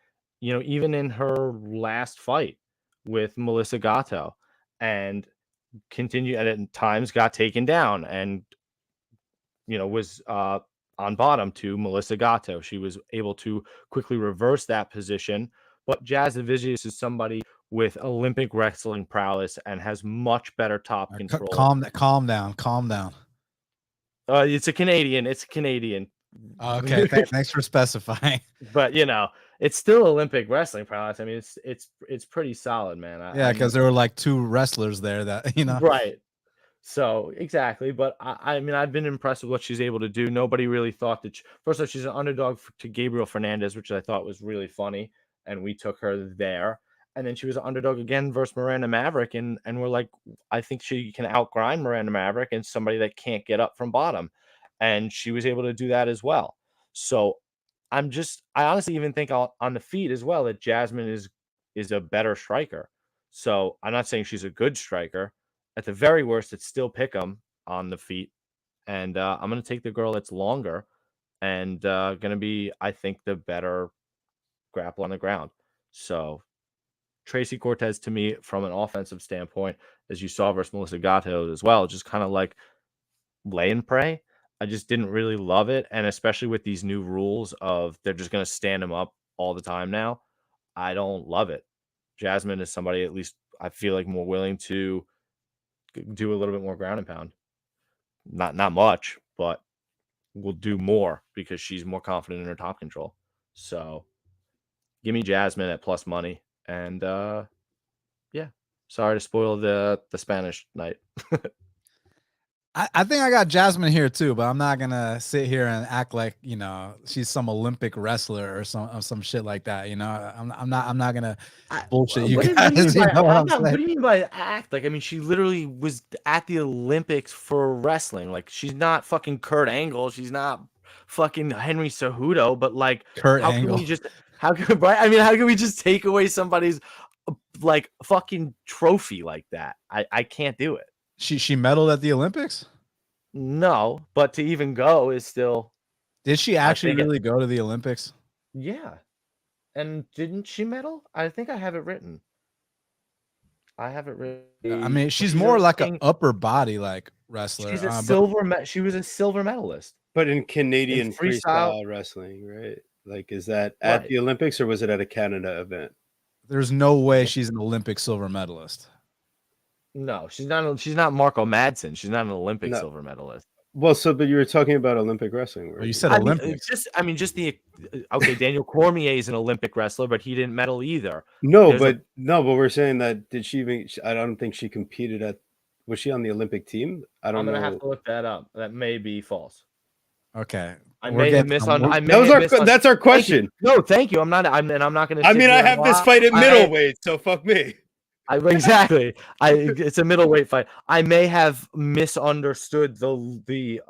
even in her last fight with Melissa Gatto, and continued at times got taken down and was on bottom to Melissa Gatto. She was able to quickly reverse that position, but Jasudavicius is somebody with Olympic wrestling prowess and has much better top control. Calm down. It's a Canadian. Okay, thanks for specifying. But it's still Olympic wrestling prowess. I mean, it's pretty solid, man. Yeah, because there were like 2 wrestlers there that right. So exactly, but I mean, I've been impressed with what she's able to do. Nobody really thought that. First off, she's an underdog to Gabriel Fernandez, which I thought was really funny, and we took her there. And then she was an underdog again versus Miranda Maverick, and we're like, I think she can outgrind Miranda Maverick and somebody that can't get up from bottom, and she was able to do that as well. So I honestly even think on the feet as well that Jasmine is a better striker. So I'm not saying she's a good striker. At the very worst, it's still pick 'em on the feet, and I'm going to take the girl that's longer and going to be, I think, the better grapple on the ground. So Tracy Cortez, to me, from an offensive standpoint, as you saw versus Melissa Gatto as well, just kind of like lay and pray. I just didn't really love it, and especially with these new rules of they're just going to stand him up all the time now, I don't love it. Jasmine is somebody, at least I feel like, more willing to do a little bit more ground and pound. Not much, but will do more because she's more confident in her top control. So give me Jasmine at plus money. And yeah, sorry to spoil the Spanish night. I think I got Jasmine here too, but I'm not gonna sit here and act like she's some Olympic wrestler or some shit like that. I'm not gonna bullshit you guys. What do you mean by act? Like, I mean, she literally was at the Olympics for wrestling. Like, she's not fucking Kurt Angle. She's not fucking Henry Cejudo. But like, Kurt how Angle. Can we just how can we just take away somebody's like fucking trophy like that? I can't do it. She medaled at the Olympics? No, but to even go is still. Did she actually really go to the Olympics? Yeah. And didn't she medal? I think I have it written. I have it written. I mean, she's more like an upper body like wrestler. She's a she was a silver medalist. But in Canadian freestyle wrestling, right? Like, is that at the Olympics or was it at a Canada event? There's no way she's an Olympic silver medalist. No, she's not Marco Madsen. She's not an Olympic silver medalist. Well, but you were talking about Olympic wrestling. Well, you said Olympics. Okay, Daniel Cormier is an Olympic wrestler, but he didn't medal either. But we're saying that did she even? I don't think she competed at. Was she on the Olympic team? I'm gonna have to look that up. That may be false. Okay, I may have misunderstood. That's our question. Thank you. I'm not going to. I mean, I have this fight at middleweight, so fuck me. Exactly. It's a middleweight fight. I may have misunderstood the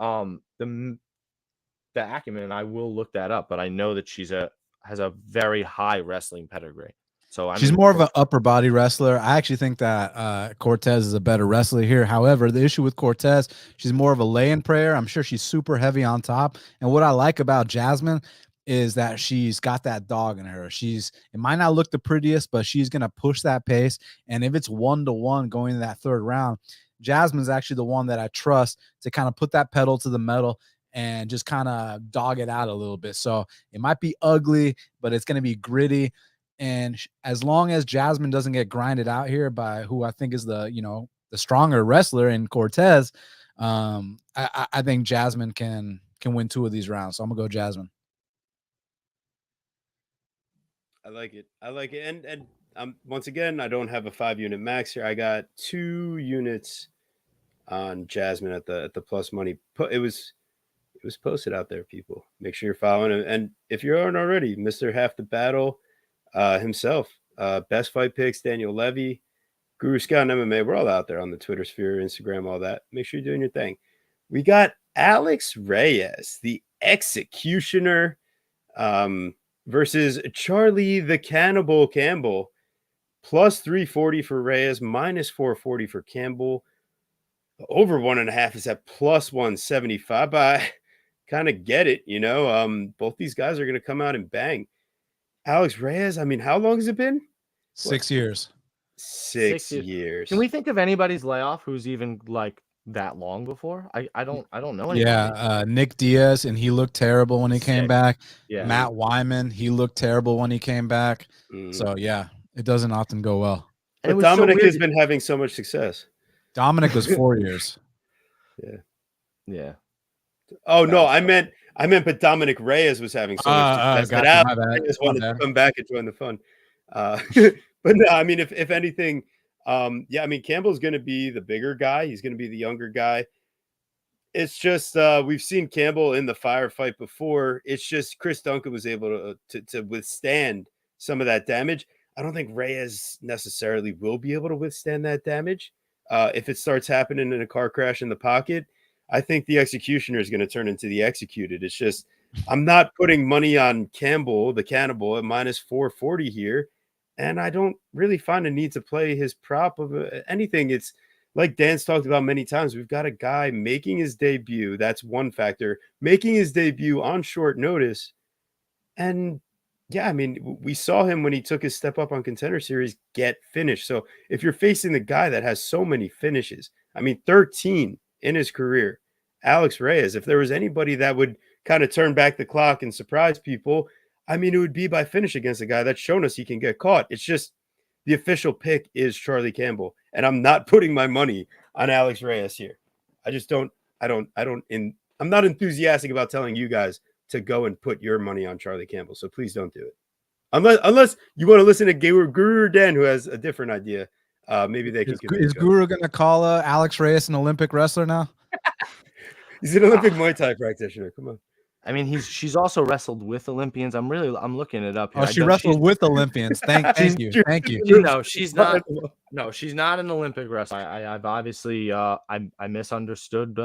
acumen, and I will look that up. But I know that has a very high wrestling pedigree. So She's more of an upper body wrestler. I actually think that Cortez is a better wrestler here. However, the issue with Cortez, she's more of a lay-in prayer. I'm sure she's super heavy on top. And what I like about Jasmine is that she's got that dog in her. It might not look the prettiest, but she's going to push that pace. And if it's 1-1 going to that third round, Jasmine's actually the one that I trust to kind of put that pedal to the metal and just kind of dog it out a little bit. So it might be ugly, but it's going to be gritty. And as long as Jasmine doesn't get grinded out here by who I think is the stronger wrestler in Cortez, I think Jasmine can win 2 of these rounds. So I'm gonna go Jasmine. I like it. And once again, I don't have a 5-unit max here. I got 2 units on Jasmine at the plus money. It was posted out there, people. Make sure you're following him. And if you aren't already, Mr. Half the Battle himself, Best Fight Picks, Daniel Levy, Guru Scout and MMA. We're all out there on the Twitter sphere, Instagram, all that. Make sure you're doing your thing. We got Alex Reyes, the Executioner, versus Charlie the Cannibal Campbell. Plus 340 for Reyes, minus 440 for Campbell. Over 1.5 is at plus 175. But I kind of get it, both these guys are going to come out and bang. Alex Reyes, I mean, how long has it been? 6 years. 6 years. Can we think of anybody's layoff who's even like that long before? I don't know anybody. Yeah, Nick Diaz, and he looked terrible when he came back. Yeah. Matt Wyman, he looked terrible when he came back. So yeah, it doesn't often go well. But Dominic has been having so much success. Dominic was 4 years. Yeah. Oh no, I meant, but Dominic Reyes was having so much success. I just wanted to come back and join the fun. But no, I mean, if anything, I mean, Campbell's going to be the bigger guy. He's going to be the younger guy. It's just we've seen Campbell in the firefight before. It's just Chris Duncan was able to withstand some of that damage. I don't think Reyes necessarily will be able to withstand that damage. If it starts happening in a car crash in the pocket, I think the Executioner is going to turn into the Executed. It's just I'm not putting money on Campbell, the Cannibal, at minus 440 here. And I don't really find a need to play his prop of anything. It's like Dan's talked about many times. We've got a guy making his debut. That's one factor. Making his debut on short notice. And yeah, I mean, we saw him when he took his step up on Contender Series get finished. So if you're facing the guy that has so many finishes, I mean, 13 in his career, Alex Reyes, if there was anybody that would kind of turn back the clock and surprise people, I mean, it would be by finish against a guy that's shown us he can get caught. It's just the official pick is Charlie Campbell, and I'm not putting my money on Alex Reyes here. I just don't. I'm not enthusiastic about telling you guys to go and put your money on Charlie Campbell. So please don't do it, unless you want to listen to Guru or Dan, who has a different idea. Maybe they can. Is Guru going to call Alex Reyes an Olympic wrestler now? He's an Olympic Muay Thai practitioner. Come on. I mean, she's also wrestled with Olympians. I'm looking it up here. Oh, she wrestled with Olympians. Thank you. No, she's not. No, she's not an Olympic wrestler. I've obviously I misunderstood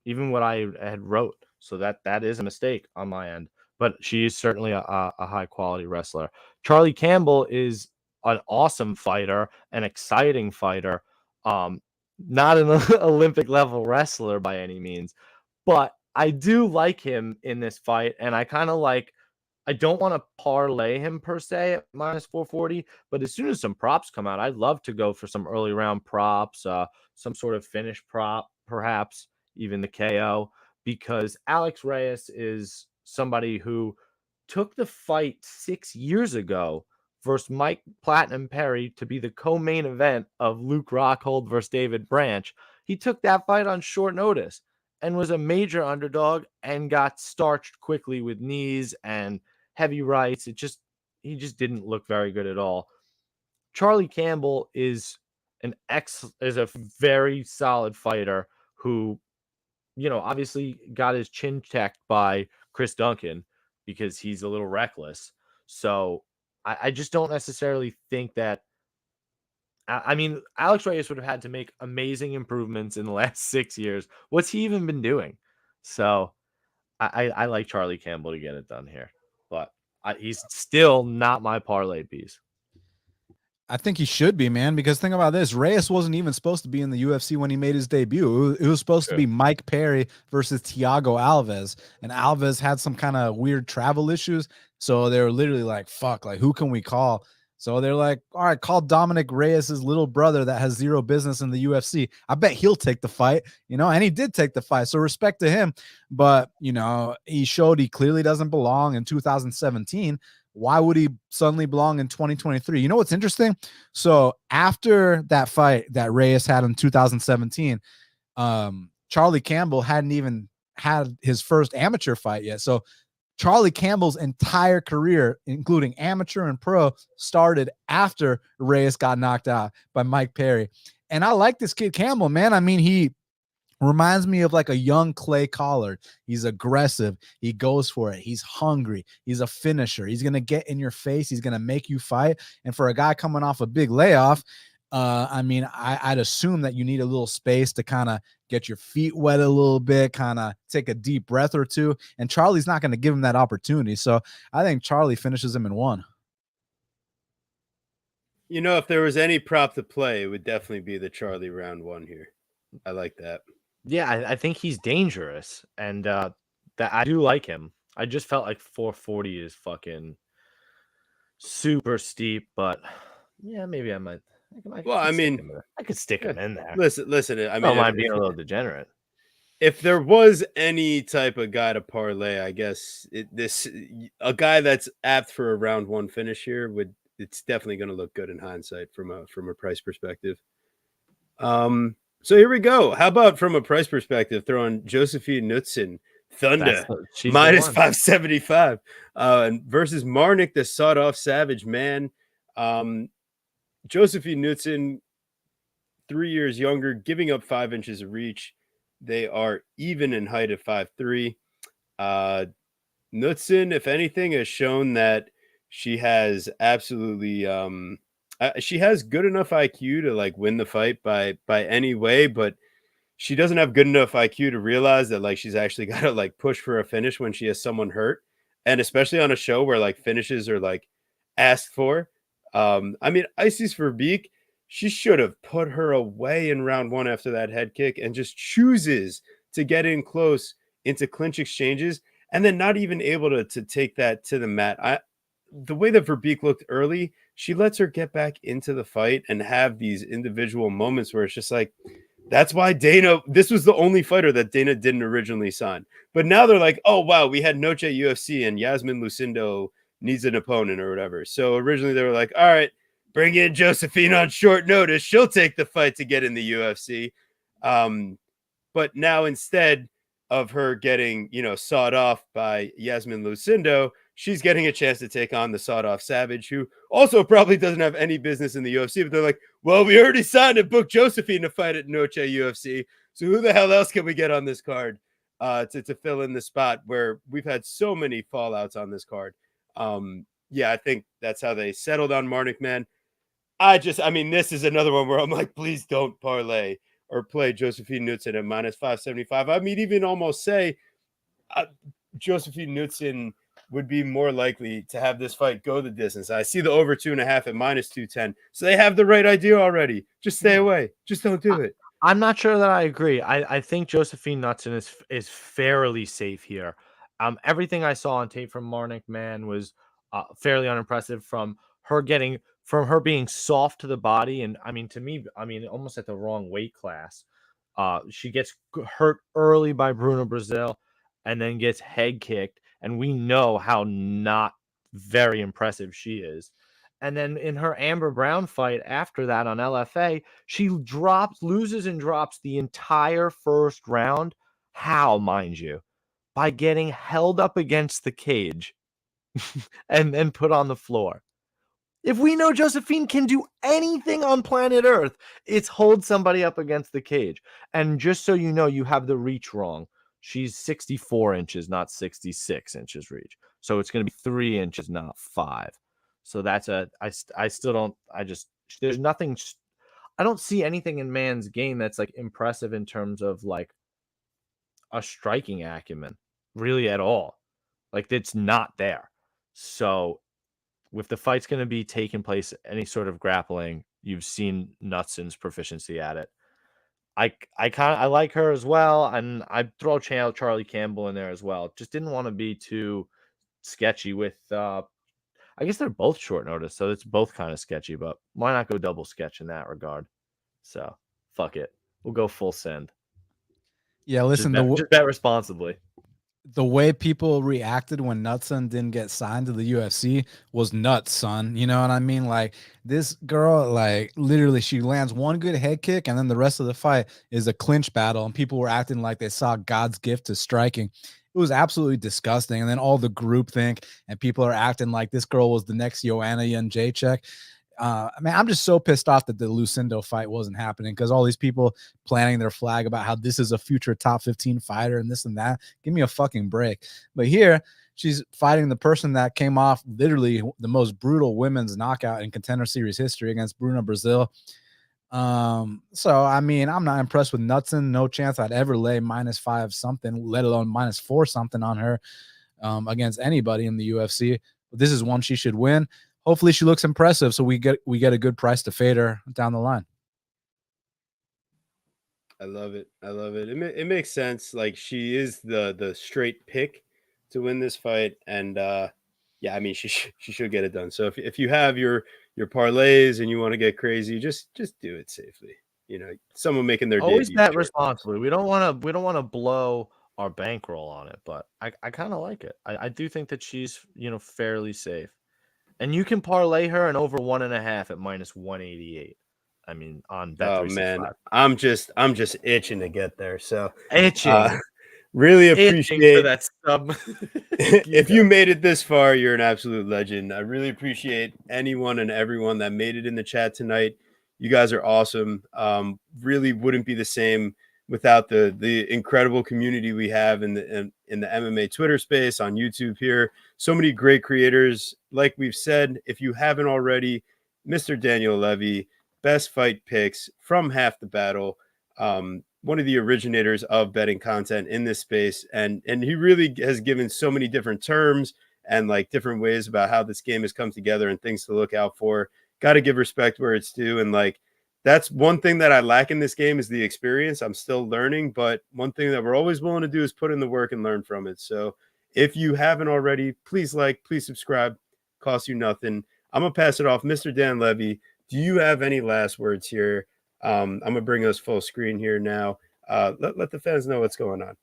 even what I had wrote. So that is a mistake on my end. But she is certainly a high quality wrestler. Charlie Campbell is an awesome fighter, an exciting fighter. Not an Olympic level wrestler by any means, but I do like him in this fight, and I kind of like. I don't want to parlay him per se at minus 440, but as soon as some props come out, I'd love to go for some early round props, some sort of finish prop, perhaps even the KO, because Alex Reyes is somebody who took the fight 6 years ago versus Mike Platinum Perry to be the co-main event of Luke Rockhold versus David Branch. He took that fight on short notice and was a major underdog and got starched quickly with knees and heavy rights. He just didn't look very good at all. Charlie Campbell is a very solid fighter who, obviously got his chin checked by Chris Duncan because he's a little reckless. So I just don't necessarily think that. I mean, Alex Reyes would have had to make amazing improvements in the last 6 years. What's he even been doing? So I like Charlie Campbell to get it done here, but he's still not my parlay piece. I think he should be, man, because think about this. Reyes wasn't even supposed to be in the UFC when he made his debut. It was supposed to be Mike Perry versus Thiago Alves, and Alves had some kind of weird travel issues. So they were literally like, fuck, like, who can we call? So they're like, all right, call Dominic Reyes' little brother that has zero business in the UFC. I bet he'll take the fight, and he did take the fight. So respect to him. But, he showed he clearly doesn't belong in 2017. Why would he suddenly belong in 2023? You know what's interesting? So after that fight that Reyes had in 2017, Charlie Campbell hadn't even had his first amateur fight yet. So Charlie Campbell's entire career, including amateur and pro, started after Reyes got knocked out by Mike Perry. And I like this kid Campbell, man. I mean, he reminds me of like a young Clay Collard. He's aggressive. He goes for it. He's hungry. He's a finisher. He's going to get in your face. He's going to make you fight. And for a guy coming off a big layoff, I mean, I'd assume that you need a little space to kind of get your feet wet a little bit, kind of take a deep breath or two. And Charlie's not going to give him that opportunity. So I think Charlie finishes him in one. If there was any prop to play, it would definitely be the Charlie round one here. I like that. Yeah, I think he's dangerous, and that I do like him. I just felt like 440 is fucking super steep, but yeah, maybe I might. I could stick him in there. Listen. I don't mean, mind being a little degenerate. If there was any type of guy to parlay, I guess a guy that's apt for a round one finish here it's definitely going to look good in hindsight from a price perspective. So here we go. How about from a price perspective, throwing Josephine Knutson Thunder minus 575 versus Marnik, the sawed-off savage man. Josephine Knutson, 3 years younger, giving up 5 inches of reach. They are even in height at 5'3". Knutson, if anything, has shown that she has absolutely she has good enough IQ to like win the fight by any way, but she doesn't have good enough IQ to realize that like she's actually got to like push for a finish when she has someone hurt, and especially on a show where like finishes are like asked for. I mean, Isis Verbeek, she should have put her away in round one after that head kick and just chooses to get in close into clinch exchanges and then not even able to take that to the mat. The way that Verbeek looked early, she lets her get back into the fight and have these individual moments where it's just like, that's why this was the only fighter that Dana didn't originally sign. But now they're like, oh, wow, we had Noche UFC and Yasmin Lucindo needs an opponent or whatever. So originally they were like, all right, bring in Josephine on short notice. She'll take the fight to get in the UFC. But now instead of her getting, sawed off by Yasmin Lucindo, she's getting a chance to take on the sawed-off Savage, who also probably doesn't have any business in the UFC. But they're like, well, we already signed and booked Josephine to fight at Noche UFC. So who the hell else can we get on this card to fill in the spot where we've had so many fallouts on this card? I think that's how they settled on Marnik, man. This is another one where I'm like, please don't parlay or play Josephine Knutson at minus 575. I mean, even almost say Josephine Knutson would be more likely to have this fight go the distance. I see the over 2.5 at minus 210. So they have the right idea already. Just stay away. Just don't do it. I'm not sure that I agree. I think Josephine Knutson is fairly safe here. Everything I saw on tape from Marnik, man, was fairly unimpressive from her being soft to the body. And to me, almost at the wrong weight class. She gets hurt early by Bruno Brazil and then gets head kicked. And we know how not very impressive she is. And then in her Amber Brown fight after that on LFA, she loses and drops the entire first round. How, mind you? By getting held up against the cage and then put on the floor. If we know Josephine can do anything on planet Earth, it's hold somebody up against the cage. And just so you know, you have the reach wrong. She's 64 inches, not 66 inches reach. So it's going to be 3 inches, not 5. So that's there's nothing. I don't see anything in Mann's game that's like impressive in terms of like a striking acumen, really at all. Like it's not there. So if the fight's going to be taking place, any sort of grappling, you've seen Knutson's proficiency at it. I like her as well, and I'd throw Charlie Campbell in there as well. Just didn't want to be too sketchy with. I guess they're both short notice, so it's both kind of sketchy. But why not go double sketch in that regard? So fuck it, we'll go full send. Yeah, listen, just bet responsibly. The way people reacted when Knutson didn't get signed to the UFC was nuts, son. You know what I mean? Like, this girl, like, literally, she lands one good head kick, and then the rest of the fight is a clinch battle, and people were acting like they saw God's gift to striking. It was absolutely disgusting. And then all the groupthink, and people are acting like this girl was the next Joanna Jędrzejczyk. Man, I'm just so pissed off that the Lucindo fight wasn't happening, because all these people planting their flag about how this is a future top 15 fighter and this and that. Give me a fucking break. But here, she's fighting the person that came off literally the most brutal women's knockout in Contender Series history against Bruna Brazil. So I mean, I'm not impressed with Knutson. No chance I'd ever lay -5 something, let alone -4 something on her against anybody in the UFC. But this is one she should win. Hopefully she looks impressive, so we get a good price to fade her down the line. I love it. I love it. It makes sense. Like, she is the straight pick to win this fight, and yeah, I mean, she should get it done. So if you have your parlays and you want to get crazy, just do it safely. You know, someone making their always debut. bet responsibly. We don't want to blow our bankroll on it, but I kind of like it. I do think that she's, you know, fairly safe. And you can parlay her and over 1.5 at -188. I mean, on Bet365. Oh man, I'm just itching to get there. So itching. Really appreciate for that sub. If you made it this far, you're an absolute legend. I really appreciate anyone and everyone that made it in the chat tonight. You guys are awesome. Really wouldn't be the same without the incredible community we have in the MMA Twitter space, on YouTube here. So many great creators. Like we've said, if you haven't already, Mr. Daniel Levy, best fight picks from Half the Battle. One of the originators of betting content in this space. And he really has given so many different terms and like different ways about how this game has come together and things to look out for. Got to give respect where it's due. And like, that's one thing that I lack in this game is the experience. I'm still learning, but one thing that we're always willing to do is put in the work and learn from it. So if you haven't already, please like, please subscribe. Costs you nothing. I'm going to pass it off. Mr. Dan Levy, do you have any last words here? I'm going to bring us full screen here now. Let the fans know what's going on.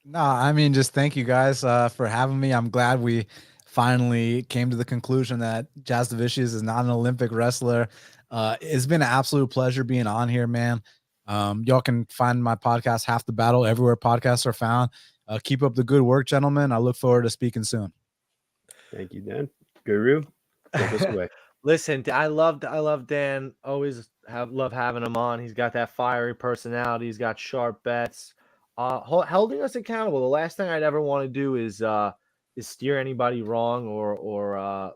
No, I mean, just thank you guys for having me. I'm glad we finally came to the conclusion that Jasudavicius is not an Olympic wrestler. It's been an absolute pleasure being on here, man. Y'all can find my podcast, Half the Battle, everywhere podcasts are found. Keep up the good work, gentlemen. I look forward to speaking soon. Thank you, Dan. Guru, take us away. Listen, I love Dan. Always love having him on. He's got that fiery personality. He's got sharp bets. Holding us accountable. The last thing I'd ever want to do is steer anybody wrong or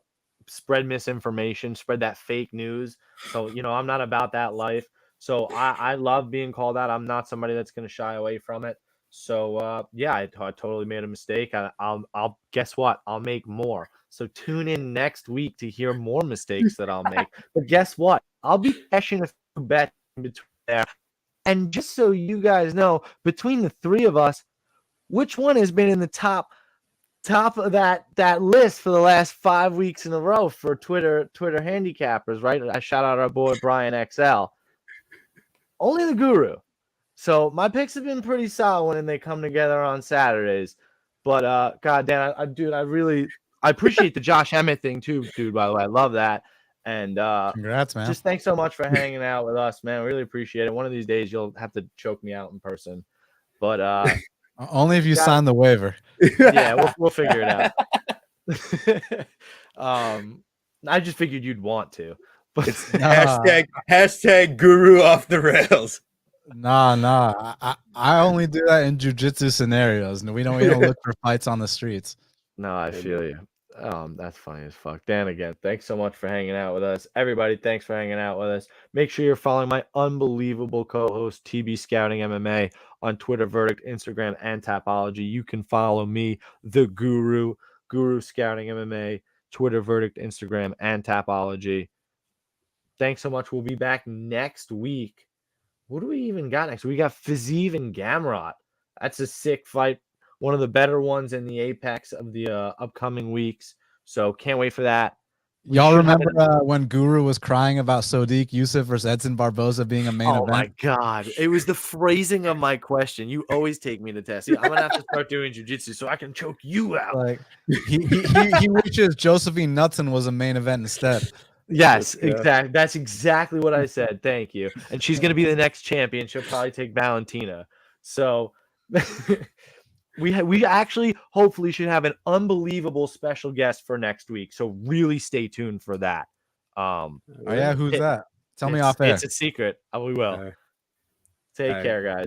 spread misinformation, spread that fake news. So, you know, I'm not about that life. So I love being called out. I'm not somebody that's going to shy away from it. So yeah, I totally made a mistake. I'll guess what? I'll make more. So tune in next week to hear more mistakes that I'll make. But guess what? I'll be cashing a few bets in between there. And just so you guys know, between the three of us, which one has been in the top of that list for the last 5 weeks in a row for Twitter handicappers, right? I shout out our boy Brian XL. Only the Guru. So my picks have been pretty solid when they come together on Saturdays. But God damn, I appreciate the Josh Emmett thing too, dude. By the way, I love that. And congrats, man. Just thanks so much for hanging out with us, man. Really appreciate it. One of these days you'll have to choke me out in person. But only if you sign the waiver. Yeah, we'll figure it out. I just figured you'd want to. But it's hashtag Guru off the rails. Nah. I only do that in jiu-jitsu scenarios. No, we don't look for fights on the streets. No, I feel you. That's funny as fuck. Dan, again, thanks so much for hanging out with us. Everybody, thanks for hanging out with us. Make sure you're following my unbelievable co-host, TB Scouting MMA, on Twitter, Verdict, Instagram, and Tapology. You can follow me, the Guru Scouting MMA, Twitter, Verdict, Instagram, and Tapology. Thanks so much. We'll be back next week. What do we even got next? We got Fiziev and Gamrot. That's a sick fight. One of the better ones in the apex of the upcoming weeks. So can't wait for that. Y'all remember when Guru was crying about Sodiq Yusuff versus Edson Barboza being a main event? Oh my God. It was the phrasing of my question. You always take me to test. I'm going to have to start doing jiu-jitsu so I can choke you out. Like he wishes Josephine Knutson was a main event instead. Yes, exactly. That's exactly what I said. Thank you. And she's going to be the next champion. She'll probably take Valentina. So we actually hopefully should have an unbelievable special guest for next week. So really stay tuned for that. Oh yeah, who's that? Tell me off air. It's a secret. We will. Take Take care, guys.